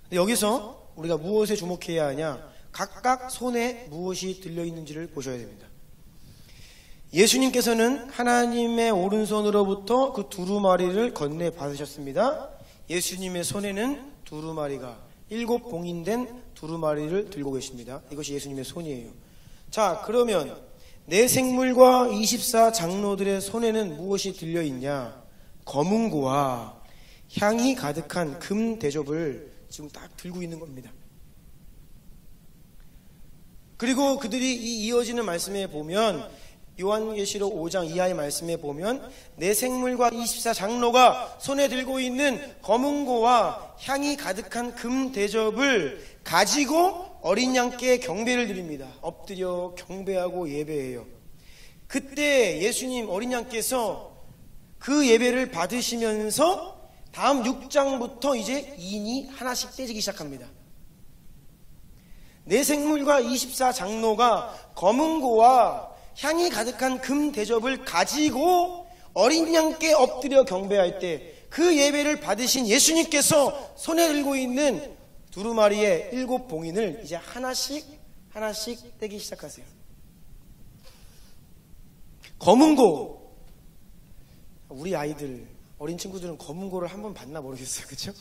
근데 여기서 우리가 무엇에 주목해야 하냐? 각각 손에 무엇이 들려있는지를 보셔야 됩니다. 예수님께서는 하나님의 오른손으로부터 그 두루마리를 건네 받으셨습니다. 예수님의 손에는 두루마리가 7봉인된 두루마리를 들고 계십니다. 이것이 예수님의 손이에요. 자, 그러면 네 생물과 24장로들의 손에는 무엇이 들려있냐? 검은고와 향이 가득한 금 대접을 지금 딱 들고 있는 겁니다. 그리고 그들이 이 이어지는 말씀에 보면 요한계시록 5장 이하의 말씀에 보면 네 생물과 24장로가 손에 들고 있는 검은고와 향이 가득한 금 대접을 가지고 어린 양께 경배를 드립니다. 엎드려 경배하고 예배해요. 그때 예수님 어린 양께서 그 예배를 받으시면서 다음 6장부터 이제 인이 하나씩 떼지기 시작합니다. 네 생물과 24장로가 검은고와 향이 가득한 금 대접을 가지고 어린 양께 엎드려 경배할 때 그 예배를 받으신 예수님께서 손에 들고 있는 두루마리의 7봉인을 이제 하나씩 떼기 시작하세요. 검은고, 우리 아이들, 어린 친구들은 검은고를 한번 봤나 모르겠어요. 그렇죠?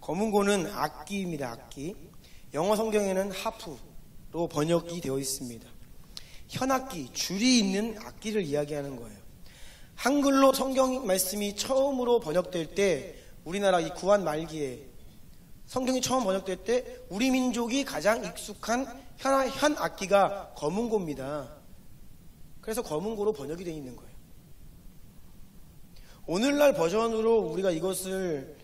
검은고는 악기입니다. 악기. 영어 성경에는 하프로 번역이 되어 있습니다. 현악기, 줄이 있는 악기를 이야기하는 거예요. 한글로 성경 말씀이 처음으로 번역될 때, 우리나라 이 구한 말기에 성경이 처음 번역될 때 우리 민족이 가장 익숙한 현악기가 검은고입니다. 그래서 검은고로 번역이 되어 있는 거예요. 오늘날 버전으로 우리가 이것을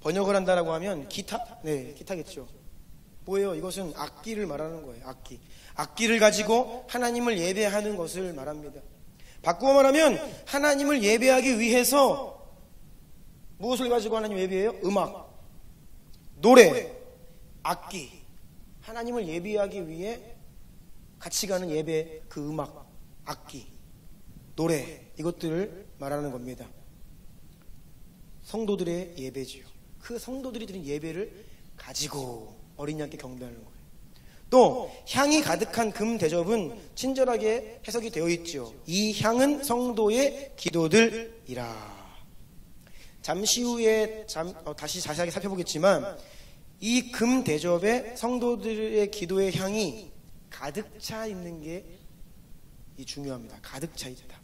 번역을 한다라고 하면 기타? 네, 기타겠죠. 뭐예요? 이것은 악기를 말하는 거예요. 악기. 악기를 가지고 하나님을 예배하는 것을 말합니다. 바꾸어 말하면 하나님을 예배하기 위해서 무엇을 가지고 하나님 예배해요? 음악, 노래, 악기. 하나님을 예배하기 위해 같이 가는 예배, 그 음악, 악기, 노래, 이것들을 말하는 겁니다. 성도들의 예배지요. 그 성도들이 드린 예배를 가지고 어린 양께 경배하는 거예요. 또 향이 가득한 금 대접은 친절하게 해석이 되어 있죠. 이 향은 성도의 기도들이라. 잠시 후에 다시 자세하게 살펴보겠지만 이 금 대접에 성도들의 기도의 향이 가득 차 있는 게 중요합니다. 가득 차 있다.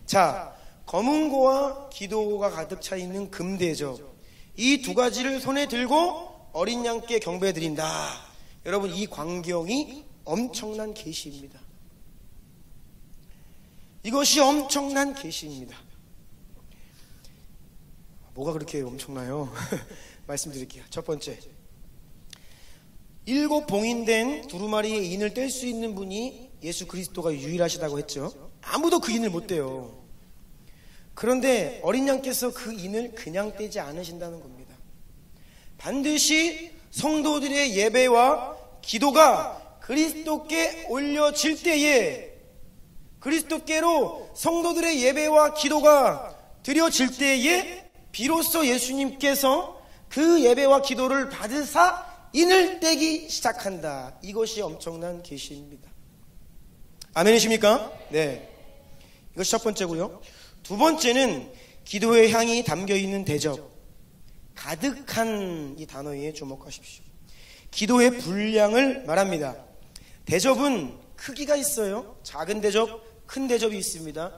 자, 검은고와 기도가 가득 차 있는 금 대접, 이 두 가지를 손에 들고 어린 양께 경배드린다. 여러분, 이 광경이 엄청난 계시입니다. 이것이 엄청난 계시입니다. 뭐가 그렇게 엄청나요? 말씀드릴게요. 첫 번째, 7 봉인된 두루마리의 인을 뗄 수 있는 분이 예수 그리스도가 유일하시다고 했죠. 아무도 그 인을 못 떼요. 그런데 어린 양께서 그 인을 그냥 떼지 않으신다는 겁니다. 반드시 성도들의 예배와 기도가 그리스도께 올려질 때에, 그리스도께로 성도들의 예배와 기도가 드려질 때에 비로소 예수님께서 그 예배와 기도를 받으사 인을 떼기 시작한다. 이것이 엄청난 계시입니다. 아멘이십니까? 네. 이것이 첫 번째고요. 두 번째는 기도의 향이 담겨있는 대접. 가득한 이 단어에 주목하십시오. 기도의 분량을 말합니다. 대접은 크기가 있어요. 작은 대접, 큰 대접이 있습니다.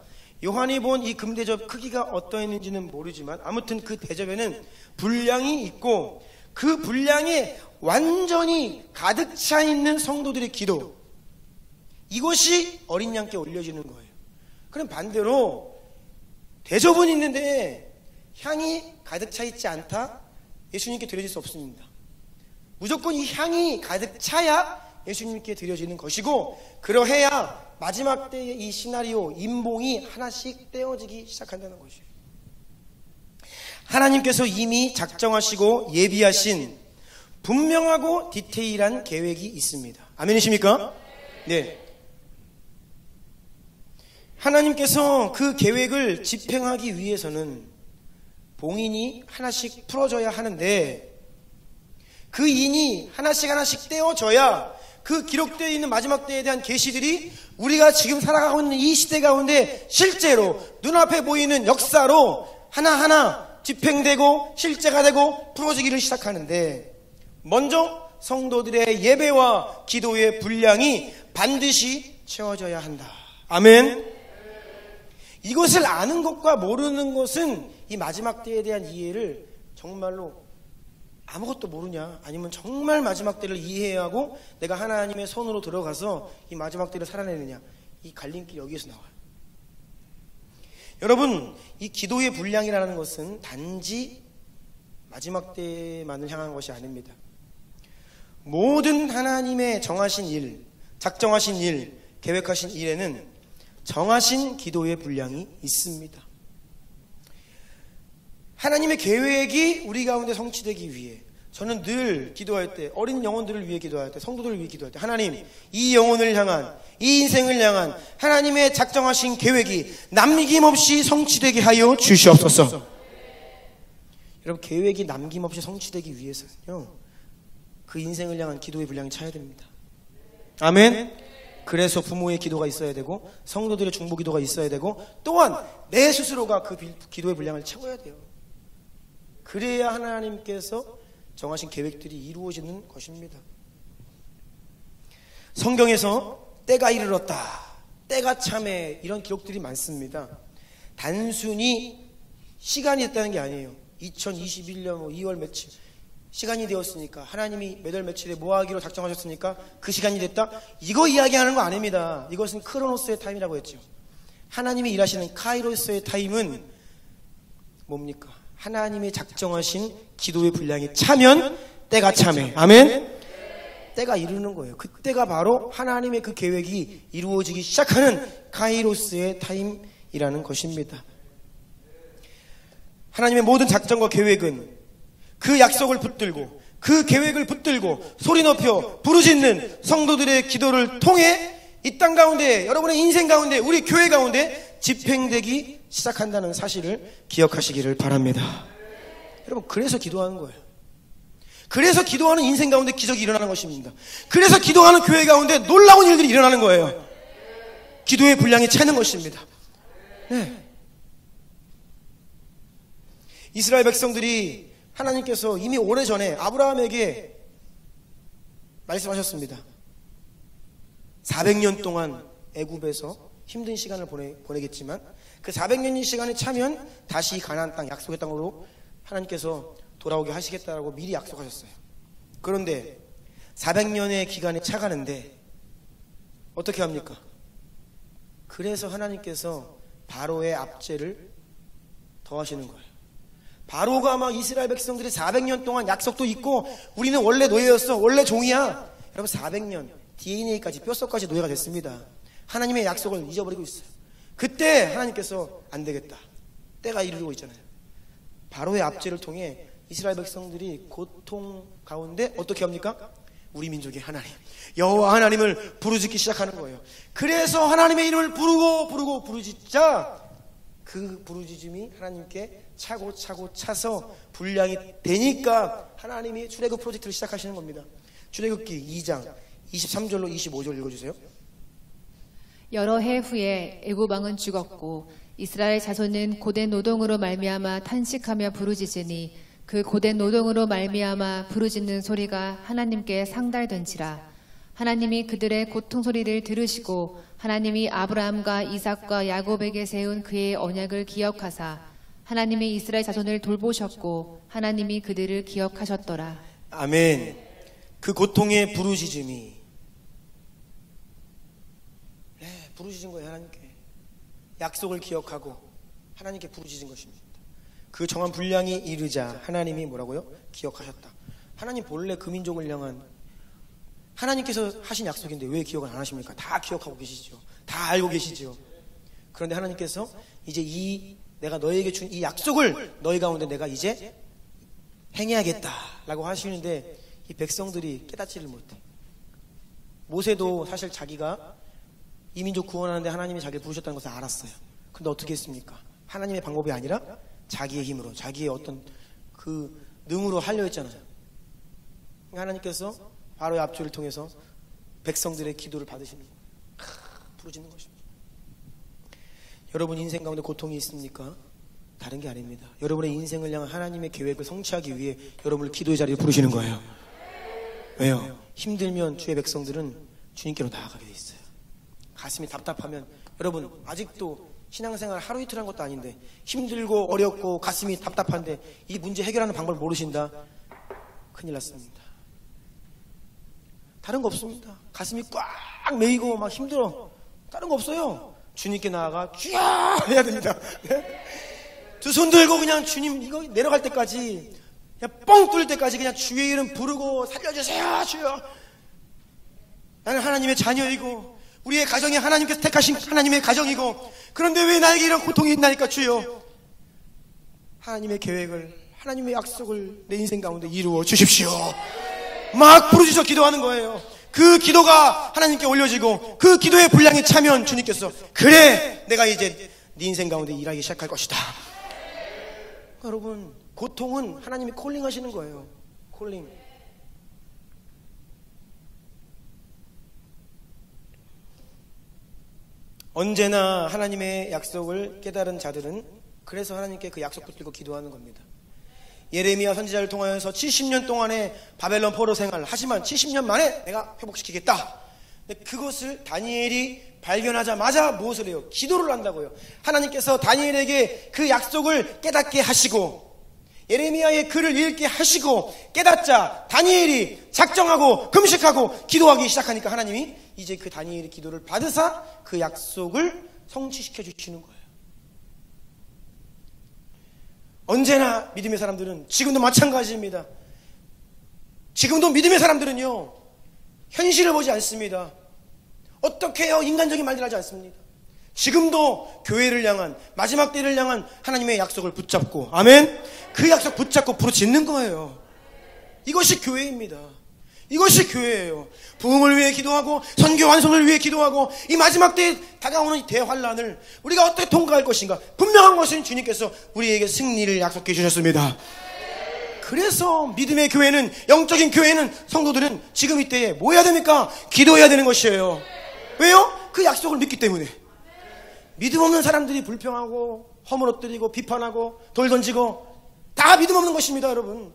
요한이 본 이 금대접 크기가 어떠했는지는 모르지만 아무튼 그 대접에는 분량이 있고, 그 분량에 완전히 가득 차 있는 성도들의 기도, 이것이 어린 양께 올려지는 거예요. 그럼 반대로 대접은 있는데 향이 가득 차 있지 않다? 예수님께 드려질 수 없습니다. 무조건 이 향이 가득 차야 예수님께 드려지는 것이고, 그러해야 마지막 때의 이 시나리오, 인봉이 하나씩 떼어지기 시작한다는 것이에요. 하나님께서 이미 작정하시고 예비하신 분명하고 디테일한 계획이 있습니다. 아멘이십니까? 네. 하나님께서 그 계획을 집행하기 위해서는 봉인이 하나씩 풀어져야 하는데, 그 인이 하나씩 떼어져야 그 기록되어 있는 마지막 때에 대한 계시들이 우리가 지금 살아가고 있는 이 시대 가운데 실제로 눈앞에 보이는 역사로 하나하나 집행되고 실제가 되고 풀어지기를 시작하는데, 먼저 성도들의 예배와 기도의 분량이 반드시 채워져야 한다. 아멘. 이것을 아는 것과 모르는 것은 이 마지막 때에 대한 이해를 정말로 아무것도 모르냐, 아니면 정말 마지막 때를 이해해야 하고 내가 하나님의 손으로 들어가서 이 마지막 때를 살아내느냐, 이 갈림길이 여기에서 나와요. 여러분, 이 기도의 분량이라는 것은 단지 마지막 때만을 향한 것이 아닙니다. 모든 하나님의 정하신 일, 작정하신 일, 계획하신 일에는 정하신 기도의 분량이 있습니다. 하나님의 계획이 우리 가운데 성취되기 위해 저는 늘 기도할 때, 어린 영혼들을 위해 기도할 때, 성도들을 위해 기도할 때, 하나님, 이 영혼을 향한, 이 인생을 향한 하나님의 작정하신 계획이 남김없이 성취되게 하여 주시옵소서. 여러분, 계획이 남김없이 성취되기 위해서는요, 그 인생을 향한 기도의 분량이 차야 됩니다. 아멘. 그래서 부모의 기도가 있어야 되고, 성도들의 중보 기도가 있어야 되고, 또한 내 스스로가 그 기도의 분량을 채워야 돼요. 그래야 하나님께서 정하신 계획들이 이루어지는 것입니다. 성경에서 때가 이르렀다, 때가 참해, 이런 기록들이 많습니다. 단순히 시간이 됐다는 게 아니에요. 2021년 2월 며칠 시간이 되었으니까, 하나님이 몇 월 며칠에 뭐 하기로 작정하셨으니까 그 시간이 됐다, 이거 이야기하는 거 아닙니다. 이것은 크로노스의 타임이라고 했죠. 하나님이 일하시는 카이로스의 타임은 뭡니까? 하나님이 작정하신 기도의 분량이 차면 때가 참해. 아멘. 때가 이르는 거예요. 그때가 바로 하나님의 그 계획이 이루어지기 시작하는 카이로스의 타임이라는 것입니다. 하나님의 모든 작정과 계획은 그 약속을 붙들고, 그 계획을 붙들고 소리 높여 부르짖는 성도들의 기도를 통해 이 땅 가운데, 여러분의 인생 가운데, 우리 교회 가운데 집행되기 시작한다는 사실을 기억하시기를 바랍니다. 여러분, 그래서 기도하는 거예요. 그래서 기도하는 인생 가운데 기적이 일어나는 것입니다. 그래서 기도하는 교회 가운데 놀라운 일들이 일어나는 거예요. 기도의 분량이 차는 것입니다. 네. 이스라엘 백성들이 하나님께서 이미 오래전에 아브라함에게 말씀하셨습니다. 400년 동안 애굽에서 힘든 시간을 보내겠지만 그 400년의 시간이 차면 다시 가나안 땅, 약속의 땅으로 하나님께서 돌아오게 하시겠다라고 미리 약속하셨어요. 그런데 400년의 기간이 차가는데 어떻게 합니까? 그래서 하나님께서 바로의 압제를 더하시는 거예요. 바로가 막 이스라엘 백성들이 400년 동안 약속도 있고 우리는 원래 노예였어, 원래 종이야. 여러분 400년 DNA까지 뼛속까지 노예가 됐습니다. 하나님의 약속을 잊어버리고 있어요. 그때 하나님께서 안 되겠다, 때가 이르고 있잖아요. 바로의 압제를 통해 이스라엘 백성들이 고통 가운데 어떻게 합니까? 우리 민족의 하나님 여호와 하나님을 부르짖기 시작하는 거예요. 그래서 하나님의 이름을 부르고 부르짖자 그 부르짖음이 하나님께 차고 차서 분량이 되니까 하나님이 출애굽 프로젝트를 시작하시는 겁니다. 출애굽기 2장 23절로 25절 읽어주세요. 여러 해 후에 애굽 왕은 죽었고 이스라엘 자손은 고된 노동으로 말미암아 탄식하며 부르짖으니 그 고된 노동으로 말미암아 부르짖는 소리가 하나님께 상달된지라. 하나님이 그들의 고통 소리를 들으시고 하나님이 아브라함과 이삭과 야곱에게 세운 그의 언약을 기억하사 하나님이 이스라엘 자손을 돌보셨고 하나님이 그들을 기억하셨더라. 아멘. 그 고통의 부르짖음이 부르짖은 거예요. 하나님께 약속을 기억하고 하나님께 부르짖은 것입니다. 그 정한 분량이 이르자 하나님이 뭐라고요? 기억하셨다. 하나님 본래 그 민족을 향한 하나님께서 하신 약속인데 왜 기억을 안 하십니까? 다 기억하고 계시죠. 다 알고 계시죠. 그런데 하나님께서 이제 내가 너에게 준 이 약속을 너희 가운데 내가 이제 행해야겠다라고 하시는데 이 백성들이 깨닫지를 못해. 모세도 사실 자기가 이 민족 구원하는데 하나님이 자기를 부르셨다는 것을 알았어요. 근데 어떻게 했습니까? 하나님의 방법이 아니라 자기의 힘으로, 자기의 어떤 그 능으로 하려 했잖아요. 하나님께서 바로의 압제를 통해서 백성들의 기도를 받으시는 거예요. 부르짖는 것입니다. 여러분 인생 가운데 고통이 있습니까? 다른 게 아닙니다. 여러분의 인생을 향한 하나님의 계획을 성취하기 위해 여러분을 기도의 자리에 부르시는 거예요. 왜요? 힘들면 주의 백성들은 주님께로 나아가게 돼 있어요. 가슴이 답답하면, 여러분 아직도 신앙생활 하루 이틀 한 것도 아닌데 힘들고 어렵고 가슴이 답답한데 이 문제 해결하는 방법을 모르신다? 큰일 났습니다. 다른 거 없습니다. 가슴이 꽉 메이고 막 힘들어. 다른 거 없어요. 주님께 나아가 주여 해야 됩니다. 두 손 들고 그냥 주님 이거 내려갈 때까지, 그냥 뻥 뚫릴 때까지 그냥 주의 이름 부르고 살려주세요 주여. 나는 하나님의 자녀이고 우리의 가정이 하나님께서 택하신 하나님의 가정이고, 그런데 왜 나에게 이런 고통이 있나니까 주여. 하나님의 계획을, 하나님의 약속을 내 인생 가운데 이루어 주십시오. 막 부르짖어 기도하는 거예요. 그 기도가 하나님께 올려지고 그 기도의 분량이 차면 주님께서 그래 내가 이제 네 인생 가운데 일하기 시작할 것이다. 여러분 고통은 하나님이 콜링 하시는 거예요. 콜링. 언제나 하나님의 약속을 깨달은 자들은 그래서 하나님께 그 약속 붙들고 기도하는 겁니다. 예레미야 선지자를 통하여서 70년 동안의 바벨론 포로 생활, 하지만 70년 만에 내가 회복시키겠다. 근데 그것을 다니엘이 발견하자마자 무엇을 해요? 기도를 한다고요. 하나님께서 다니엘에게 그 약속을 깨닫게 하시고 예레미야의 글을 읽게 하시고 깨닫자 다니엘이 작정하고 금식하고 기도하기 시작하니까 하나님이 이제 그 다니엘의 기도를 받으사 그 약속을 성취시켜 주시는 거예요. 언제나 믿음의 사람들은, 지금도 마찬가지입니다. 지금도 믿음의 사람들은요 현실을 보지 않습니다. 어떻게 해요? 인간적인 말들 하지 않습니다. 지금도 교회를 향한, 마지막 때를 향한 하나님의 약속을 붙잡고, 아멘, 그 약속 붙잡고 부르짖는 거예요. 이것이 교회입니다. 이것이 교회예요. 부흥을 위해 기도하고 선교 완성을 위해 기도하고 이 마지막 때에 다가오는 이 대환란을 우리가 어떻게 통과할 것인가. 분명한 것은 주님께서 우리에게 승리를 약속해 주셨습니다. 그래서 믿음의 교회는, 영적인 교회는, 성도들은 지금 이때에 뭐 해야 됩니까? 기도해야 되는 것이에요. 왜요? 그 약속을 믿기 때문에. 믿음 없는 사람들이 불평하고 허물어뜨리고 비판하고 돌 던지고 다 믿음 없는 것입니다. 여러분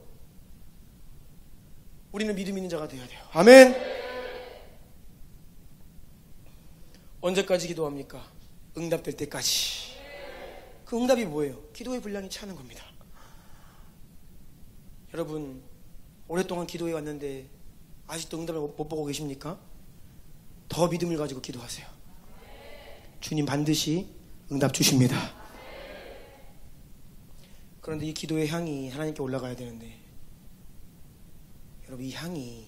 우리는 믿음 있는 자가 되어야 돼요. 아멘. 언제까지 기도합니까? 응답될 때까지. 그 응답이 뭐예요? 기도의 분량이 차는 겁니다. 여러분 오랫동안 기도해 왔는데 아직도 응답을 못 보고 계십니까? 더 믿음을 가지고 기도하세요. 주님 반드시 응답 주십니다. 그런데 이 기도의 향이 하나님께 올라가야 되는데, 여러분, 이 향이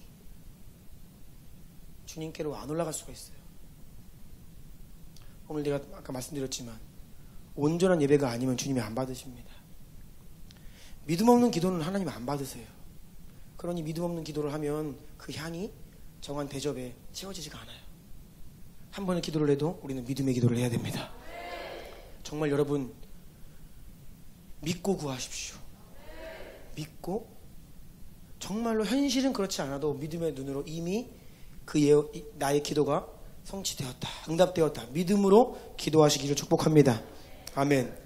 주님께로 안 올라갈 수가 있어요. 오늘 내가 아까 말씀드렸지만 온전한 예배가 아니면 주님이 안 받으십니다. 믿음 없는 기도는 하나님 안 받으세요. 그러니 믿음 없는 기도를 하면 그 향이 정한 대접에 채워지지가 않아요. 한 번의 기도를 해도 우리는 믿음의 기도를 해야 됩니다. 정말 여러분, 믿고 구하십시오. 믿고, 정말로 현실은 그렇지 않아도 믿음의 눈으로 이미 나의 기도가 성취되었다, 응답되었다, 믿음으로 기도하시기를 축복합니다. 아멘.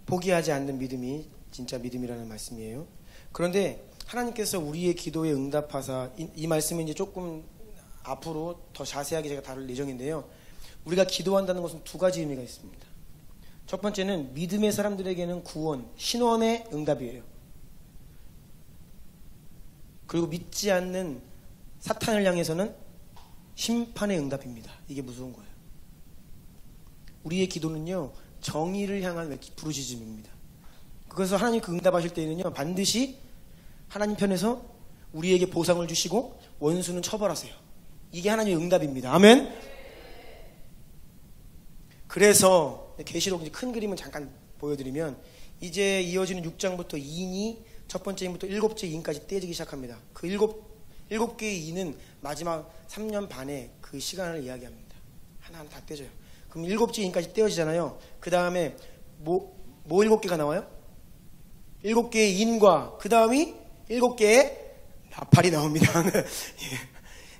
포기하지 않는 믿음이 진짜 믿음이라는 말씀이에요. 그런데 하나님께서 우리의 기도에 응답하사, 이 말씀은 이제 조금 앞으로 더 자세하게 제가 다룰 예정인데요. 우리가 기도한다는 것은 두 가지 의미가 있습니다. 첫 번째는 믿음의 사람들에게는 구원, 신원의 응답이에요. 그리고 믿지 않는 사탄을 향해서는 심판의 응답입니다. 이게 무서운 거예요. 우리의 기도는요, 정의를 향한 부르짖음입니다. 그래서 하나님 그 응답하실 때에는요, 반드시 하나님 편에서 우리에게 보상을 주시고 원수는 처벌하세요. 이게 하나님의 응답입니다. 아멘. 그래서 계시록 큰 그림은 잠깐 보여드리면, 이제 이어지는 6장부터 2인이 첫 번째 인부터 7째 인까지 떼어지기 시작합니다. 그 7개의 인은 마지막 3년 반의 그 시간을 이야기합니다. 하나하나 다 떼져요. 그럼 7째 인까지 떼어지잖아요. 그 다음에 뭐 7개가 나와요? 7개의 인과 그 다음이 7개의 나팔이 나옵니다.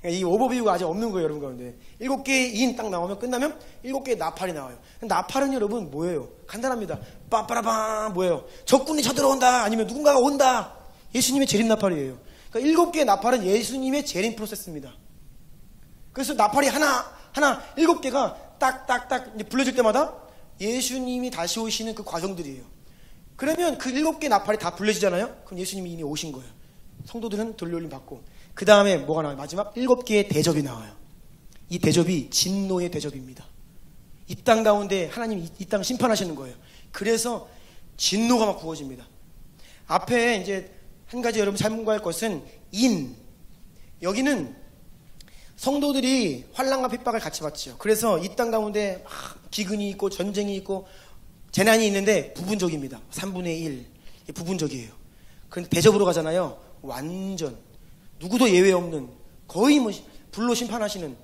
이 오버뷰가 아직 없는 거예요, 여러분 가운데. 7개의 인 딱 나오면, 끝나면 7개의 나팔이 나와요. 나팔은 여러분 뭐예요? 간단합니다. 빠빠라밤 뭐예요? 적군이 쳐들어온다, 아니면 누군가가 온다. 예수님의 재림 나팔이에요. 그러니까 7개의 나팔은 예수님의 재림 프로세스입니다. 그래서 나팔이 하나 7개가 딱딱딱 불려질 때마다 예수님이 다시 오시는 그 과정들이에요. 그러면 그 7개의 나팔이 다 불려지잖아요. 그럼 예수님이 이미 오신 거예요. 성도들은 돌려올림 받고, 그 다음에 뭐가 나와요? 마지막 7개의 대접이 나와요. 이 대접이 진노의 대접입니다. 이 땅 가운데 하나님이 이 땅 심판하시는 거예요. 그래서 진노가 막 부어집니다. 앞에 이제 한 가지 여러분 참고할 것은 여기는 성도들이 환난과 핍박을 같이 받죠. 그래서 이 땅 가운데 막 기근이 있고 전쟁이 있고 재난이 있는데 부분적입니다. 3분의 1 부분적이에요. 그런데 대접으로 가잖아요. 완전 누구도 예외 없는, 거의 뭐 불로 심판하시는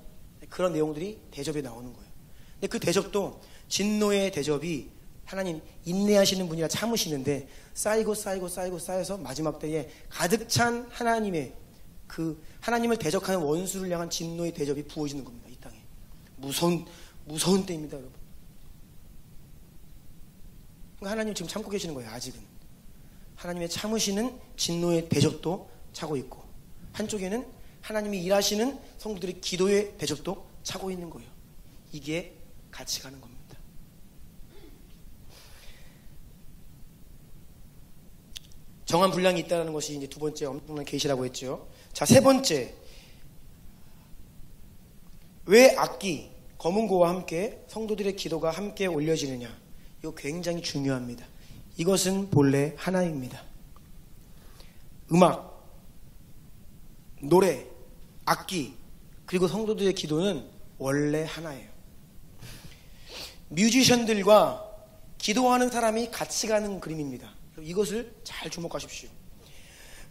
그런 내용들이 대접에 나오는 거예요. 근데 그 대접도 진노의 대접이 하나님 인내하시는 분이라 참으시는데 쌓여서 마지막 때에 가득 찬 하나님의 그 하나님을 대적하는 원수를 향한 진노의 대접이 부어지는 겁니다. 이 땅에 무서운 때입니다, 여러분. 그러니까 하나님 지금 참고 계시는 거예요. 아직은 하나님의 참으시는 진노의 대접도 차고 있고, 한쪽에는 하나님이 일하시는 성도들의 기도의 대접도 차고 있는 거예요. 이게 같이 가는 겁니다. 정한 분량이 있다는 것이 이제 두 번째 엄청난 계시라고 했죠. 자, 세 번째, 왜 악기, 검은고와 함께 성도들의 기도가 함께 올려지느냐? 이거 굉장히 중요합니다. 이것은 본래 하나입니다. 음악, 노래, 악기, 그리고 성도들의 기도는 원래 하나예요. 뮤지션들과 기도하는 사람이 같이 가는 그림입니다. 이것을 잘 주목하십시오.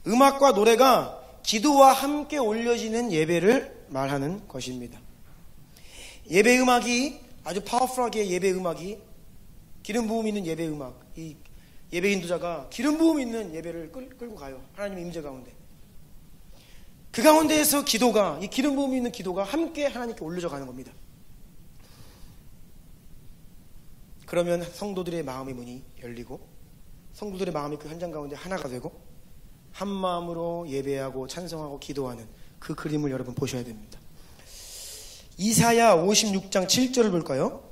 음악과 노래가 기도와 함께 올려지는 예배를 말하는 것입니다. 예배 음악이 아주 파워풀하게, 예배 음악이 기름 부음 있는 예배 음악, 이 예배 인도자가 기름 부음 있는 예배를 끌고 가요. 하나님의 임재 가운데. 그 가운데에서 기도가, 이 기름 부음 있는 기도가 함께 하나님께 올려져 가는 겁니다. 그러면 성도들의 마음의 문이 열리고, 성도들의 마음이 그 현장 가운데 하나가 되고, 한 마음으로 예배하고 찬송하고 기도하는 그 그림을 여러분 보셔야 됩니다. 이사야 56장 7절을 볼까요?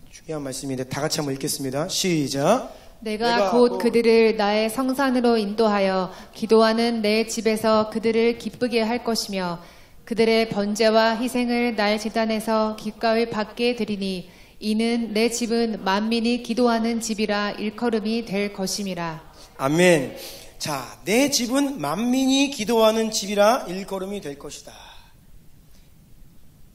중요한 말씀인데 다 같이 한번 읽겠습니다. 시작. 내가 곧 그들을 나의 성산으로 인도하여 기도하는 내 집에서 그들을 기쁘게 할 것이며 그들의 번제와 희생을 날 제단에서 깃가을 받게 드리니 이는 내 집은 만민이 기도하는 집이라 일컬음이 될 것임이라. 아멘. 자, 내 집은 만민이 기도하는 집이라 일컬음이 될 것이다.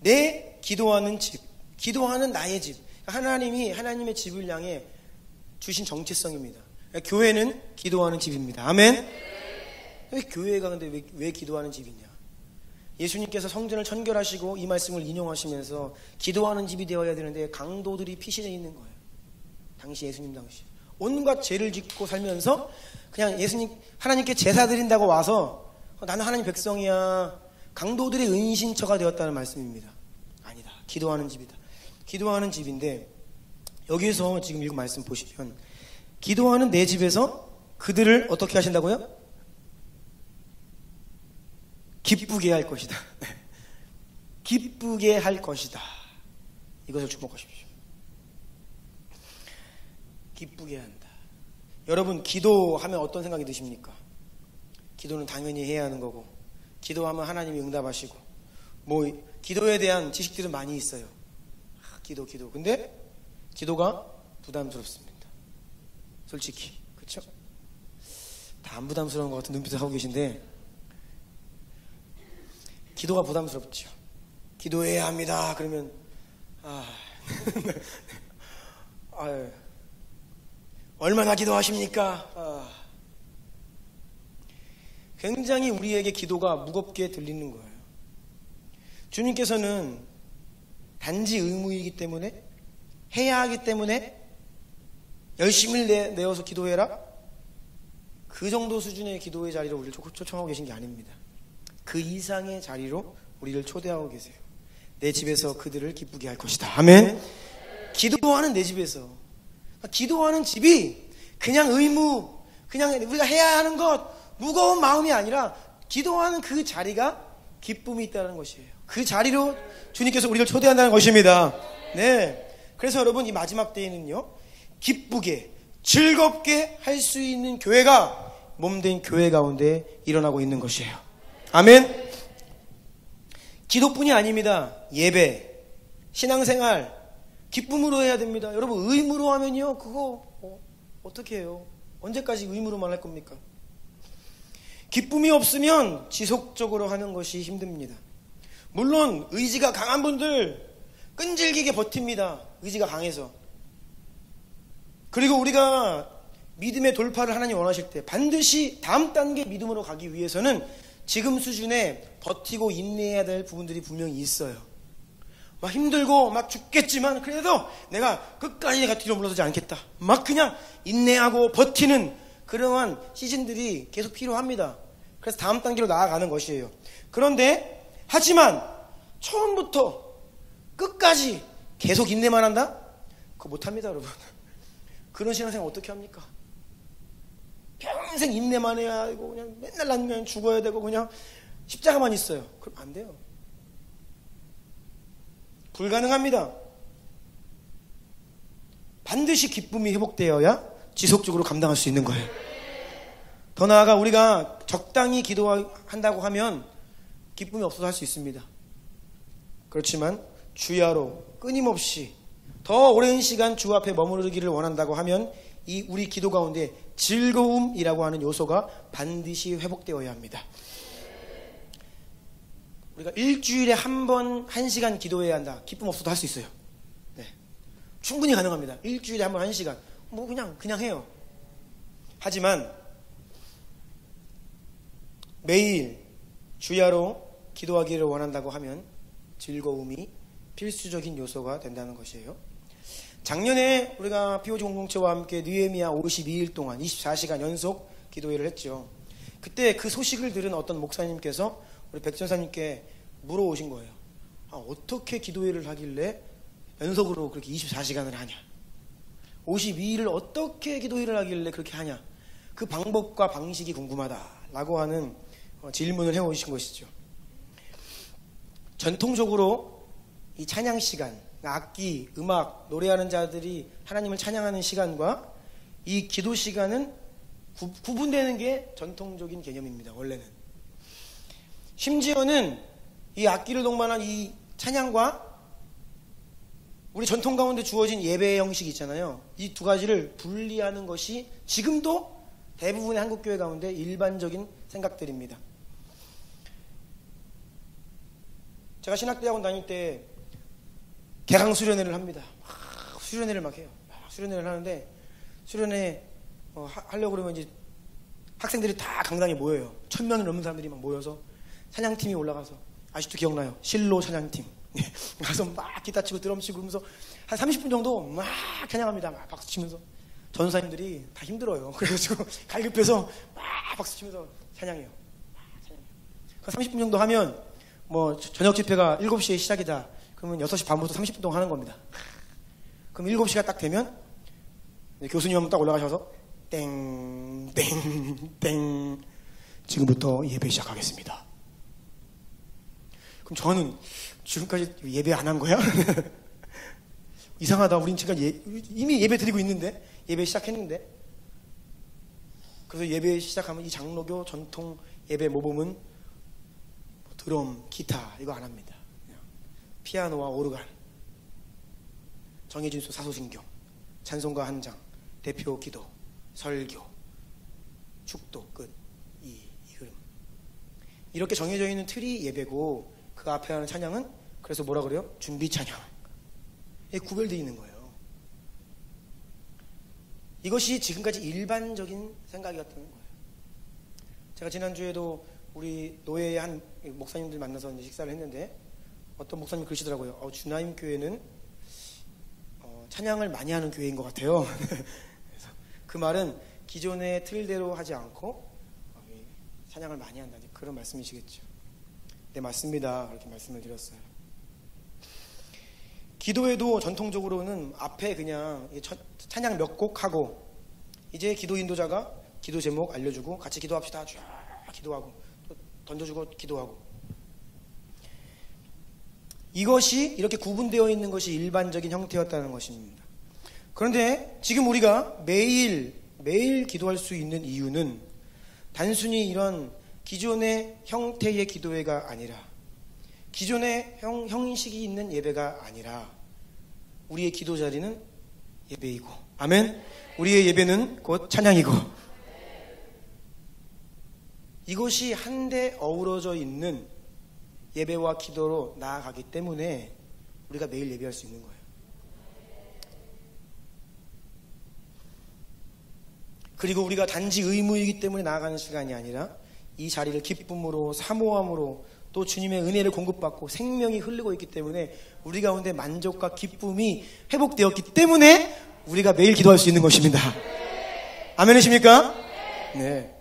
내 기도하는 집, 기도하는 나의 집. 하나님이 하나님의 집을 향해 주신 정체성입니다. 교회는 기도하는 집입니다. 아멘. 왜 교회가 근데 왜 기도하는 집이냐? 예수님께서 성전을 청결하시고 이 말씀을 인용하시면서 기도하는 집이 되어야 되는데 강도들이 피신해 있는 거예요. 당시 예수님 당시 온갖 죄를 짓고 살면서 그냥 예수님 하나님께 제사 드린다고 와서 나는 하나님 백성이야. 강도들의 은신처가 되었다는 말씀입니다. 아니다. 기도하는 집이다. 기도하는 집인데 여기에서 지금 읽은 말씀 보시면 기도하는 내 집에서 그들을 어떻게 하신다고요? 기쁘게 할 것이다. 기쁘게 할 것이다. 이것을 주목하십시오. 기쁘게 한다. 여러분 기도하면 어떤 생각이 드십니까? 기도는 당연히 해야 하는 거고 기도하면 하나님이 응답하시고 뭐 기도에 대한 지식들은 많이 있어요. 기도 근데 기도가 부담스럽습니다. 솔직히 그렇죠? 다 안 부담스러운 것 같은 눈빛을 하고 계신데 기도가 부담스럽죠. 기도해야 합니다. 그러면 얼마나 기도하십니까? 굉장히 우리에게 기도가 무겁게 들리는 거예요. 주님께서는 단지 의무이기 때문에 해야 하기 때문에 열심히 내어서 기도해라? 그 정도 수준의 기도의 자리로 우리를 초청하고 계신 게 아닙니다. 그 이상의 자리로 우리를 초대하고 계세요. 내 집에서 그들을 기쁘게 할 것이다. 아멘. 기도하는 내 집에서. 기도하는 집이 그냥 의무, 그냥 우리가 해야 하는 것, 무거운 마음이 아니라 기도하는 그 자리가 기쁨이 있다는 것이에요. 그 자리로 주님께서 우리를 초대한다는 것입니다. 네. 그래서 여러분 이 마지막 때에는요, 기쁘게 즐겁게 할 수 있는 교회가 몸된 교회 가운데 일어나고 있는 것이에요. 아멘. 기도뿐이 아닙니다. 예배, 신앙생활 기쁨으로 해야 됩니다. 여러분 의무로 하면요 그거 어떻게 해요? 언제까지 의무로만 할 겁니까? 기쁨이 없으면 지속적으로 하는 것이 힘듭니다. 물론 의지가 강한 분들 끈질기게 버팁니다. 의지가 강해서. 그리고 우리가 믿음의 돌파를 하나님 원하실 때 반드시 다음 단계 믿음으로 가기 위해서는 지금 수준에 버티고 인내해야 될 부분들이 분명히 있어요. 막 힘들고 막 죽겠지만 그래도 내가 끝까지 내가 뒤로 물러서지 않겠다. 막 그냥 인내하고 버티는 그러한 시즌들이 계속 필요합니다. 그래서 다음 단계로 나아가는 것이에요. 그런데 하지만 처음부터 끝까지 계속 인내만 한다? 그거 못합니다, 여러분. 그런 신앙생활 어떻게 합니까? 평생 인내만 해야 되고 그냥 맨날 나면 죽어야 되고 그냥 십자가만 있어요. 그럼 안 돼요. 불가능합니다. 반드시 기쁨이 회복되어야 지속적으로 감당할 수 있는 거예요. 더 나아가 우리가 적당히 기도한다고 하면 기쁨이 없어서 할 수 있습니다. 그렇지만 주야로 끊임없이 더 오랜 시간 주 앞에 머무르기를 원한다고 하면 이 우리 기도 가운데 즐거움이라고 하는 요소가 반드시 회복되어야 합니다. 우리가 일주일에 한 번 1시간 기도해야 한다. 기쁨 없어도 할 수 있어요. 네. 충분히 가능합니다. 일주일에 한 번 1시간. 뭐 그냥 해요. 하지만 매일 주야로 기도하기를 원한다고 하면 즐거움이 필수적인 요소가 된다는 것이에요. 작년에 우리가 POG 공동체와 함께 느헤미야 52일 동안 24시간 연속 기도회를 했죠. 그때 그 소식을 들은 어떤 목사님께서 우리 백전사님께 물어오신 거예요. 어떻게 기도회를 하길래 연속으로 그렇게 24시간을 하냐? 52일을 어떻게 기도회를 하길래 그렇게 하냐? 그 방법과 방식이 궁금하다라고 하는 질문을 해오신 것이죠. 전통적으로 이 찬양 시간, 악기, 음악, 노래하는 자들이 하나님을 찬양하는 시간과 이 기도 시간은 구분되는 게 전통적인 개념입니다. 원래는. 심지어는 이 악기를 동반한 이 찬양과 우리 전통 가운데 주어진 예배 형식이 있잖아요. 이 두 가지를 분리하는 것이 지금도 대부분의 한국교회 가운데 일반적인 생각들입니다. 제가 신학대학원 다닐 때 개강 수련회를 합니다. 수련회를 막 해요. 수련회를 하는데 수련회 하려고 그러면 이제 학생들이 다 강당에 모여요. 1000명이 넘는 사람들이 막 모여서 찬양팀이 올라가서, 아직도 기억나요. 실로 찬양팀. 가서 막 기타 치고 드럼 치고 그러면서 한 30분 정도 막 찬양합니다. 막 박수 치면서. 전사님들이 다 힘들어요. 그래가지고 갈급해서 막 박수 치면서 찬양해요. 그 30분 정도 하면 뭐 저녁 집회가 7시에 시작이다. 그러면 6시 반부터 30분 동안 하는 겁니다. 그럼 7시가 딱 되면 교수님 한번 딱 올라가셔서 땡 지금부터 예배 시작하겠습니다. 그럼 저는 지금까지 예배 안 한 거야? 이상하다. 우린 지금 이미 예배 드리고 있는데, 예배 시작했는데. 그래서 예배 시작하면 이 장로교 전통 예배 모범은 드럼, 기타 이거 안 합니다. 그냥 피아노와 오르간, 정해진수 사소신경, 찬송가 한 장, 대표 기도, 설교, 축도 끝. 이 흐름. 이렇게 정해져 있는 틀이 예배고, 그 앞에 하는 찬양은 그래서 뭐라 그래요? 준비 찬양. 구별되어 있는 거예요. 이것이 지금까지 일반적인 생각이었던 거예요. 제가 지난주에도 우리 노예의 한 목사님들 만나서 이제 식사를 했는데, 어떤 목사님 그러시더라고요. 주나임 교회는 찬양을 많이 하는 교회인 것 같아요. 그래서 그 말은 기존의 틀대로 하지 않고 찬양을 많이 한다, 그런 말씀이시겠죠. 네, 맞습니다. 그렇게 말씀을 드렸어요. 기도회도 전통적으로는 앞에 그냥 찬양 몇 곡 하고, 이제 기도 인도자가 기도 제목 알려주고 같이 기도합시다. 쭉 기도하고 또 던져주고 기도하고. 이것이 이렇게 구분되어 있는 것이 일반적인 형태였다는 것입니다. 그런데 지금 우리가 매일 기도할 수 있는 이유는 단순히 이런 기존의 형태의 기도회가 아니라, 기존의 형식이 있는 예배가 아니라, 우리의 기도 자리는 예배이고, 아멘. 우리의 예배는 곧 찬양이고, 이것이 한데 어우러져 있는 예배와 기도로 나아가기 때문에 우리가 매일 예배할 수 있는 거예요. 그리고 우리가 단지 의무이기 때문에 나아가는 시간이 아니라, 이 자리를 기쁨으로, 사모함으로, 또 주님의 은혜를 공급받고 생명이 흐르고 있기 때문에 우리 가운데 만족과 기쁨이 회복되었기 때문에 우리가 매일 기도할 수 있는 것입니다. 아멘이십니까? 네.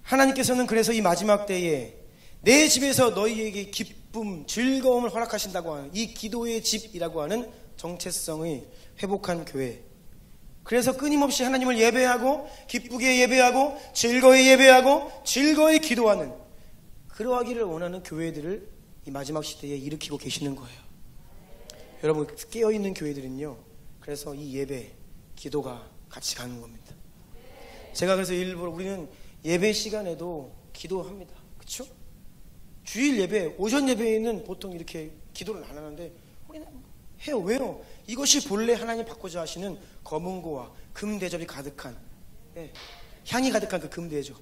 하나님께서는 그래서 이 마지막 때에 내 집에서 너희에게 기쁨, 즐거움을 허락하신다고 하는 이 기도의 집이라고 하는 정체성의 회복한 교회, 그래서 끊임없이 하나님을 예배하고 기쁘게 예배하고 즐거이 예배하고 즐거이 기도하는, 그러하기를 원하는 교회들을 이 마지막 시대에 일으키고 계시는 거예요. 여러분, 깨어있는 교회들은요, 그래서 이 예배, 기도가 같이 가는 겁니다. 제가 그래서 일부러 우리는 예배 시간에도 기도합니다. 그렇죠? 주일 예배, 오전 예배에는 보통 이렇게 기도를 안 하는데 우리는 해요. 왜요? 이것이 본래 하나님 받고자 하시는 검은고와 금대접이 가득한, 향이 가득한 그 금대접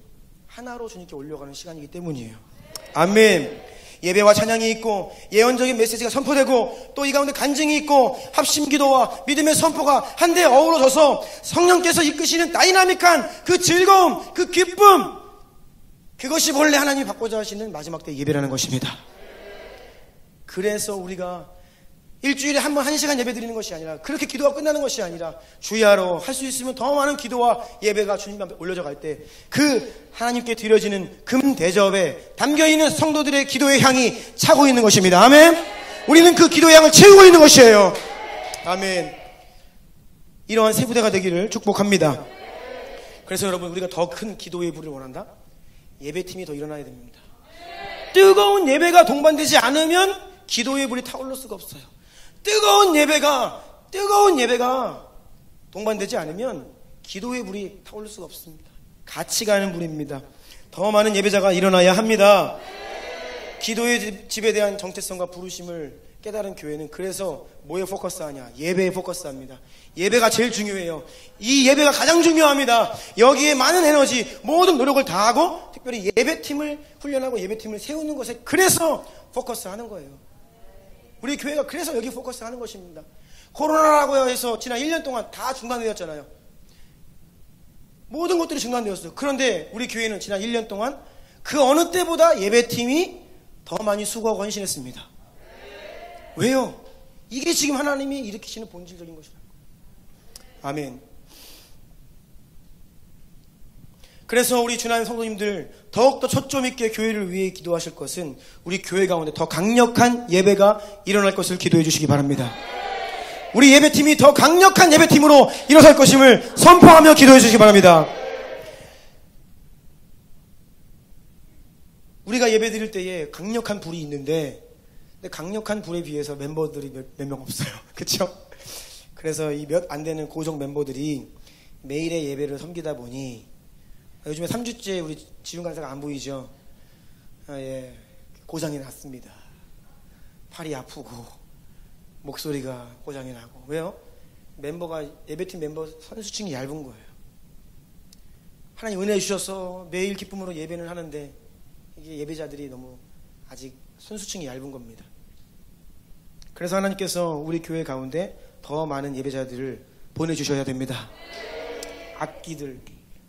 하나로 주님께 올려가는 시간이기 때문이에요. 아멘. 예배와 찬양이 있고 예언적인 메시지가 선포되고 또 이 가운데 간증이 있고 합심기도와 믿음의 선포가 한데 어우러져서 성령께서 이끄시는 다이나믹한 그 즐거움, 그 기쁨, 그것이 본래 하나님이 받고자 하시는 마지막 때 예배라는 것입니다. 그래서 우리가 일주일에 한 번 1시간 예배 드리는 것이 아니라, 그렇게 기도가 끝나는 것이 아니라, 주야로 할 수 있으면 더 많은 기도와 예배가 주님 앞에 올려져 갈 때 그 하나님께 드려지는 금 대접에 담겨있는 성도들의 기도의 향이 차고 있는 것입니다. 아멘. 우리는 그 기도의 향을 채우고 있는 것이에요. 아멘. 이러한 새 부대가 되기를 축복합니다. 그래서 여러분, 우리가 더 큰 기도의 불을 원한다? 예배팀이 더 일어나야 됩니다. 뜨거운 예배가 동반되지 않으면 기도의 불이 타올릴 수가 없어요. 뜨거운 예배가 동반되지 않으면 기도의 불이 타오를 수가 없습니다. 같이 가는 불입니다. 더 많은 예배자가 일어나야 합니다. 기도의 집에 대한 정체성과 부르심을 깨달은 교회는 그래서 뭐에 포커스하냐? 예배에 포커스합니다. 예배가 제일 중요해요. 이 예배가 가장 중요합니다. 여기에 많은 에너지, 모든 노력을 다하고 특별히 예배팀을 훈련하고 예배팀을 세우는 것에 그래서 포커스하는 거예요. 우리 교회가 그래서 여기 포커스하는 것입니다. 코로나라고 해서 지난 1년 동안 다 중단되었잖아요. 모든 것들이 중단되었어요. 그런데 우리 교회는 지난 1년 동안 그 어느 때보다 예배팀이 더 많이 수고하고 헌신했습니다. 왜요? 이게 지금 하나님이 일으키시는 본질적인 것이라고. 아멘. 그래서 우리 주나의 성도님들 더욱더 초점 있게 교회를 위해 기도하실 것은 우리 교회 가운데 더 강력한 예배가 일어날 것을 기도해 주시기 바랍니다. 우리 예배팀이 더 강력한 예배팀으로 일어설 것임을 선포하며 기도해 주시기 바랍니다. 우리가 예배 드릴 때에 강력한 불이 있는데 강력한 불에 비해서 멤버들이 몇 명 없어요. 그렇죠? 그래서 이 몇 안 되는 고정 멤버들이 매일의 예배를 섬기다 보니 요즘에 3주째 우리 지훈 간사가 안 보이죠? 예, 고장이 났습니다. 팔이 아프고 목소리가 고장이 나고. 왜요? 멤버가 예배팀 멤버 선수층이 얇은 거예요. 하나님 은혜 주셔서 매일 기쁨으로 예배는 하는데 이게 예배자들이 너무 아직 선수층이 얇은 겁니다. 그래서 하나님께서 우리 교회 가운데 더 많은 예배자들을 보내주셔야 됩니다. 악기들,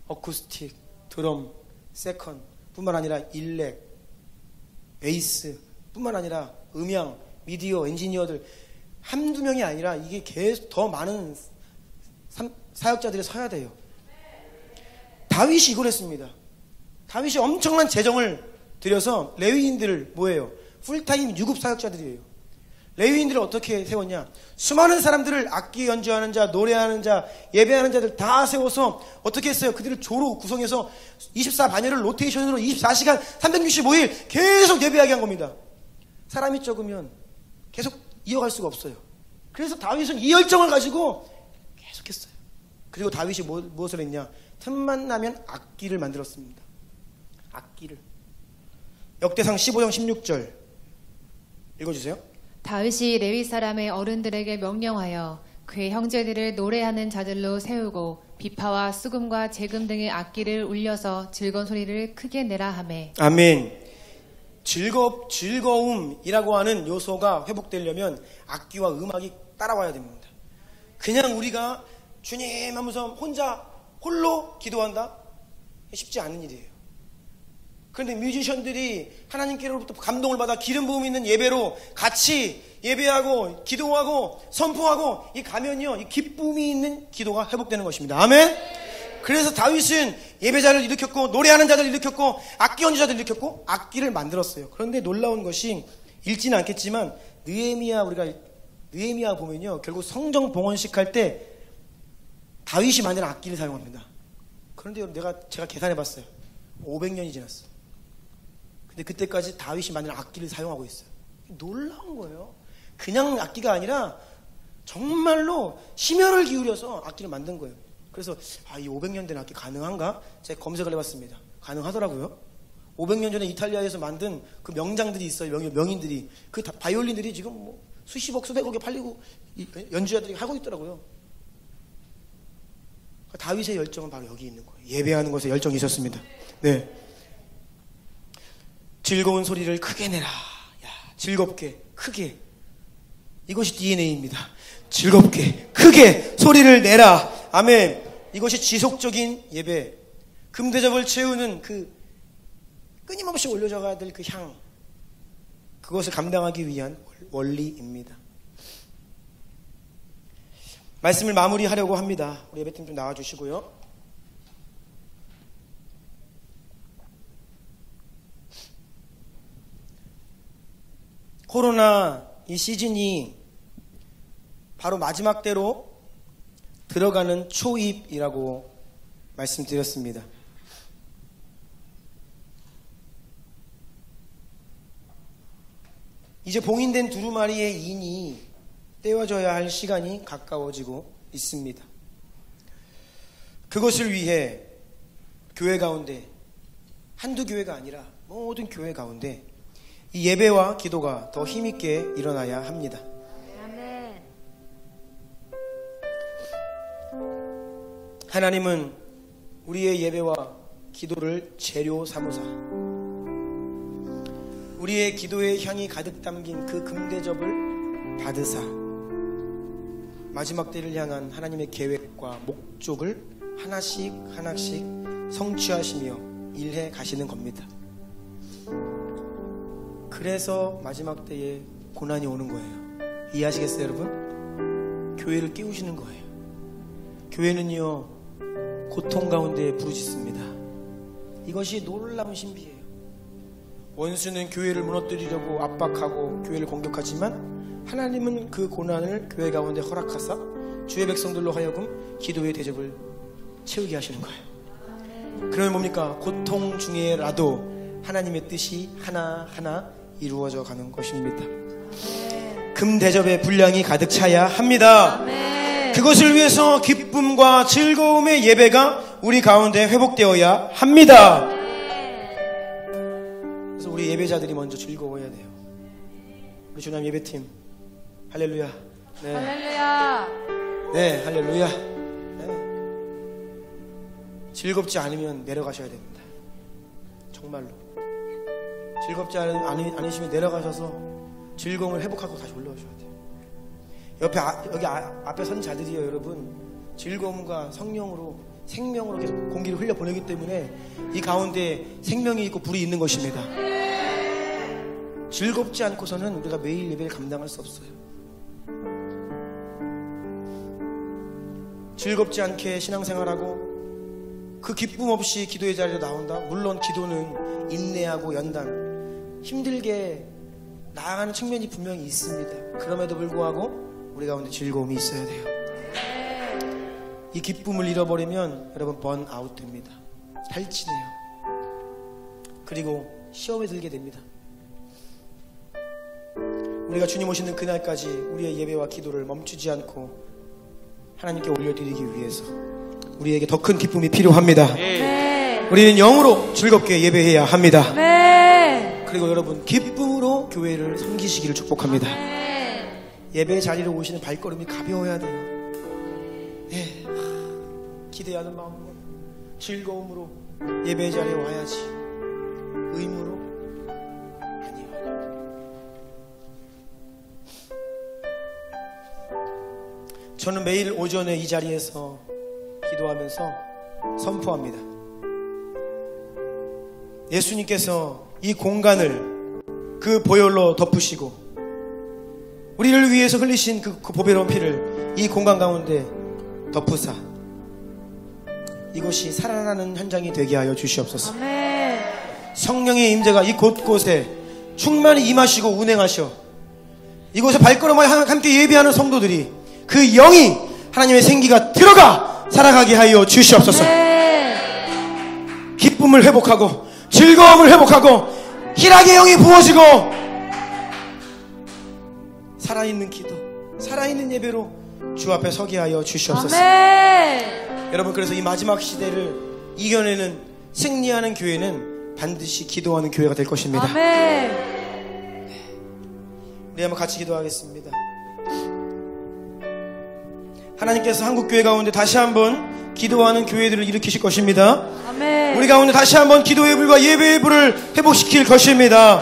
어쿠스틱, 드럼, 세컨 뿐만 아니라 일렉, 베이스 뿐만 아니라 음향, 미디어, 엔지니어들 한두 명이 아니라 이게 계속 더 많은 사역자들이 서야 돼요. 다윗이 이걸 했습니다. 다윗이 엄청난 재정을 들여서 레위인들을 뭐예요? 풀타임 유급 사역자들이에요. 레위인들을 어떻게 세웠냐? 수많은 사람들을 악기 연주하는 자, 노래하는 자, 예배하는 자들 다 세워서 어떻게 했어요? 그들을 조로 구성해서 24반열을 로테이션으로 24시간 365일 계속 예배하게 한 겁니다. 사람이 적으면 계속 이어갈 수가 없어요. 그래서 다윗은 이 열정을 가지고 계속했어요. 그리고 다윗이 무엇을 했냐? 틈만 나면 악기를 만들었습니다. 악기를. 역대상 15장 16절 읽어주세요. 다윗이 레위 사람의 어른들에게 명령하여 그의 형제들을 노래하는 자들로 세우고 비파와 수금과 재금 등의 악기를 울려서 즐거운 소리를 크게 내라 하매. 아멘. 즐거움이라고 하는 요소가 회복되려면 악기와 음악이 따라와야 됩니다. 그냥 우리가 주님 하면서 홀로 기도한다? 쉽지 않은 일이에요. 그런데 뮤지션들이 하나님께로부터 감동을 받아 기름 부음 있는 예배로 같이 예배하고 기도하고 선포하고 이 가면요, 이 기쁨이 있는 기도가 회복되는 것입니다. 아멘. 그래서 다윗은 예배자를 일으켰고 노래하는 자들을 일으켰고 악기 연주자들을 일으켰고 악기를 만들었어요. 그런데 놀라운 것이 읽지는 않겠지만 우리가 느헤미야 보면요, 결국 성정 봉헌식 할 때 다윗이 만든 악기를 사용합니다. 그런데 제가 계산해봤어요. 500년이 지났어요. 근데 그때까지 다윗이 만든 악기를 사용하고 있어요. 놀라운 거예요. 그냥 악기가 아니라 정말로 심혈을 기울여서 악기를 만든 거예요. 그래서 이 500년 된 악기 가능한가? 제가 검색을 해봤습니다. 가능하더라고요. 500년 전에 이탈리아에서 만든 그 명장들이 있어요. 명인들이. 그 바이올린들이 지금 뭐 수십억 수백억에 팔리고 연주자들이 하고 있더라고요. 다윗의 열정은 바로 여기 있는 거예요. 예배하는 것에 열정이 있었습니다. 네. 즐거운 소리를 크게 내라. 즐겁게, 크게. 이것이 DNA입니다. 즐겁게, 크게 소리를 내라. 아멘. 이것이 지속적인 예배. 금대접을 채우는 그 끊임없이 올려져가야 될 그 향. 그것을 감당하기 위한 원리입니다. 말씀을 마무리하려고 합니다. 우리 예배팀 좀 나와주시고요. 코로나 이 시즌이 바로 마지막 때로 들어가는 초입이라고 말씀드렸습니다. 이제 봉인된 두루마리의 인이 떼어져야 할 시간이 가까워지고 있습니다. 그것을 위해 교회 가운데, 한두 교회가 아니라 모든 교회 가운데 이 예배와 기도가 더 힘있게 일어나야 합니다. 아멘. 하나님은 우리의 예배와 기도를 재료 삼으사 우리의 기도의 향이 가득 담긴 그 금대접을 받으사 마지막 때를 향한 하나님의 계획과 목적을 하나씩 하나씩 성취하시며 일해 가시는 겁니다. 그래서 마지막 때에 고난이 오는 거예요. 이해하시겠어요, 여러분? 교회를 깨우시는 거예요. 교회는요, 고통 가운데 부르짖습니다. 이것이 놀라운 신비예요. 원수는 교회를 무너뜨리려고 압박하고 교회를 공격하지만 하나님은 그 고난을 교회 가운데 허락하사 주의 백성들로 하여금 기도의 대접을 채우게 하시는 거예요. 그러면 뭡니까? 고통 중에라도 하나님의 뜻이 하나하나 이루어져 가는 것입니다. 금 대접의 분량이 가득 차야 합니다. 그것을 위해서 기쁨과 즐거움의 예배가 우리 가운데 회복되어야 합니다. 그래서 우리 예배자들이 먼저 즐거워야 돼요. 우리 주남 예배팀 할렐루야. 네. 할렐루야. 네, 할렐루야. 네. 즐겁지 않으면 내려가셔야 됩니다. 정말로. 즐겁지 않으시면 내려가셔서 즐거움을 회복하고 다시 올라오셔야 돼요. 여기 앞에 선 자들이요, 여러분. 즐거움과 성령으로, 생명으로 계속 공기를 흘려보내기 때문에 이 가운데 생명이 있고 불이 있는 것입니다. 즐겁지 않고서는 우리가 매일 예배를 감당할 수 없어요. 즐겁지 않게 신앙생활하고 그 기쁨 없이 기도의 자리에 나온다? 물론 기도는 인내하고 연단, 힘들게 나아가는 측면이 분명히 있습니다. 그럼에도 불구하고 우리 가운데 즐거움이 있어야 돼요. 이 기쁨을 잃어버리면 여러분 번아웃 됩니다. 탈진해요. 그리고 시험에 들게 됩니다. 우리가 주님 오시는 그날까지 우리의 예배와 기도를 멈추지 않고 하나님께 올려드리기 위해서 우리에게 더 큰 기쁨이 필요합니다. 우리는 영으로 즐겁게 예배해야 합니다. 그리고 여러분 기쁨으로 교회를 섬기시기를 축복합니다. 예배 자리로 오시는 발걸음이 가벼워야 돼요. 네. 기대하는 마음으로 즐거움으로 예배 자리에 와야지. 의무로 아니요. 저는 매일 오전에 이 자리에서 기도하면서 선포합니다. 예수님께서 이 공간을 그 보혈로 덮으시고 우리를 위해서 흘리신 그 보배로운 피를 이 공간 가운데 덮으사 이것이 살아나는 현장이 되게 하여 주시옵소서. 아멘. 성령의 임재가 이 곳곳에 충만히 임하시고 운행하셔 이곳에 발걸음을 함께 예배하는 성도들이 그 영이 하나님의 생기가 들어가 살아가게 하여 주시옵소서. 아멘. 기쁨을 회복하고 즐거움을 회복하고 희락의 영이 부어지고 살아있는 기도, 살아있는 예배로 주 앞에 서게 하여 주시옵소서. 아멘. 여러분, 그래서 이 마지막 시대를 이겨내는 승리하는 교회는 반드시 기도하는 교회가 될 것입니다. 아멘. 우리 한번 같이 기도하겠습니다. 하나님께서 한국교회 가운데 다시 한번 기도하는 교회들을 일으키실 것입니다. 아멘. 우리 가운데 다시 한번 기도의 불과 예배의 불을 회복시킬 것입니다.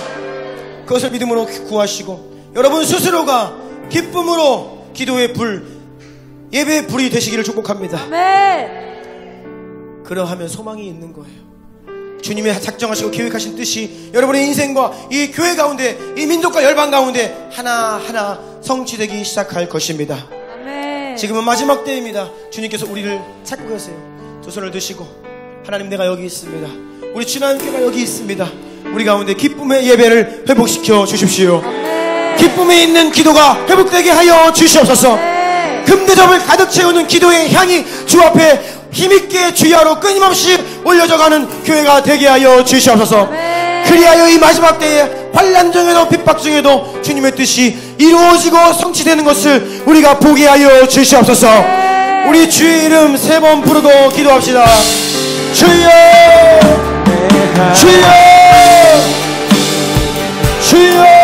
그것을 믿음으로 구하시고 여러분 스스로가 기쁨으로 기도의 불, 예배의 불이 되시기를 축복합니다. 아멘. 그러하면 소망이 있는 거예요. 주님의 작정하시고 계획하신 뜻이 여러분의 인생과 이 교회 가운데, 이 민족과 열방 가운데 하나하나 성취되기 시작할 것입니다. 아멘. 지금은 마지막 때입니다. 주님께서 우리를 찾고 계세요. 두 손을 드시고 하나님, 내가 여기 있습니다. 우리 주님께가 여기 있습니다. 우리 가운데 기쁨의 예배를 회복시켜 주십시오. 아멘. 기쁨이 있는 기도가 회복되게 하여 주시옵소서. 금대접을 가득 채우는 기도의 향이 주 앞에 힘있게 주야로 끊임없이 올려져가는 교회가 되게 하여 주시옵소서. 그리하여 이 마지막 때에 환난 중에도 핍박 중에도 주님의 뜻이 이루어지고 성취되는 것을 우리가 보게 하여 주시옵소서. 우리 주의 이름 3번 부르고 기도합시다. 주여 주여 주여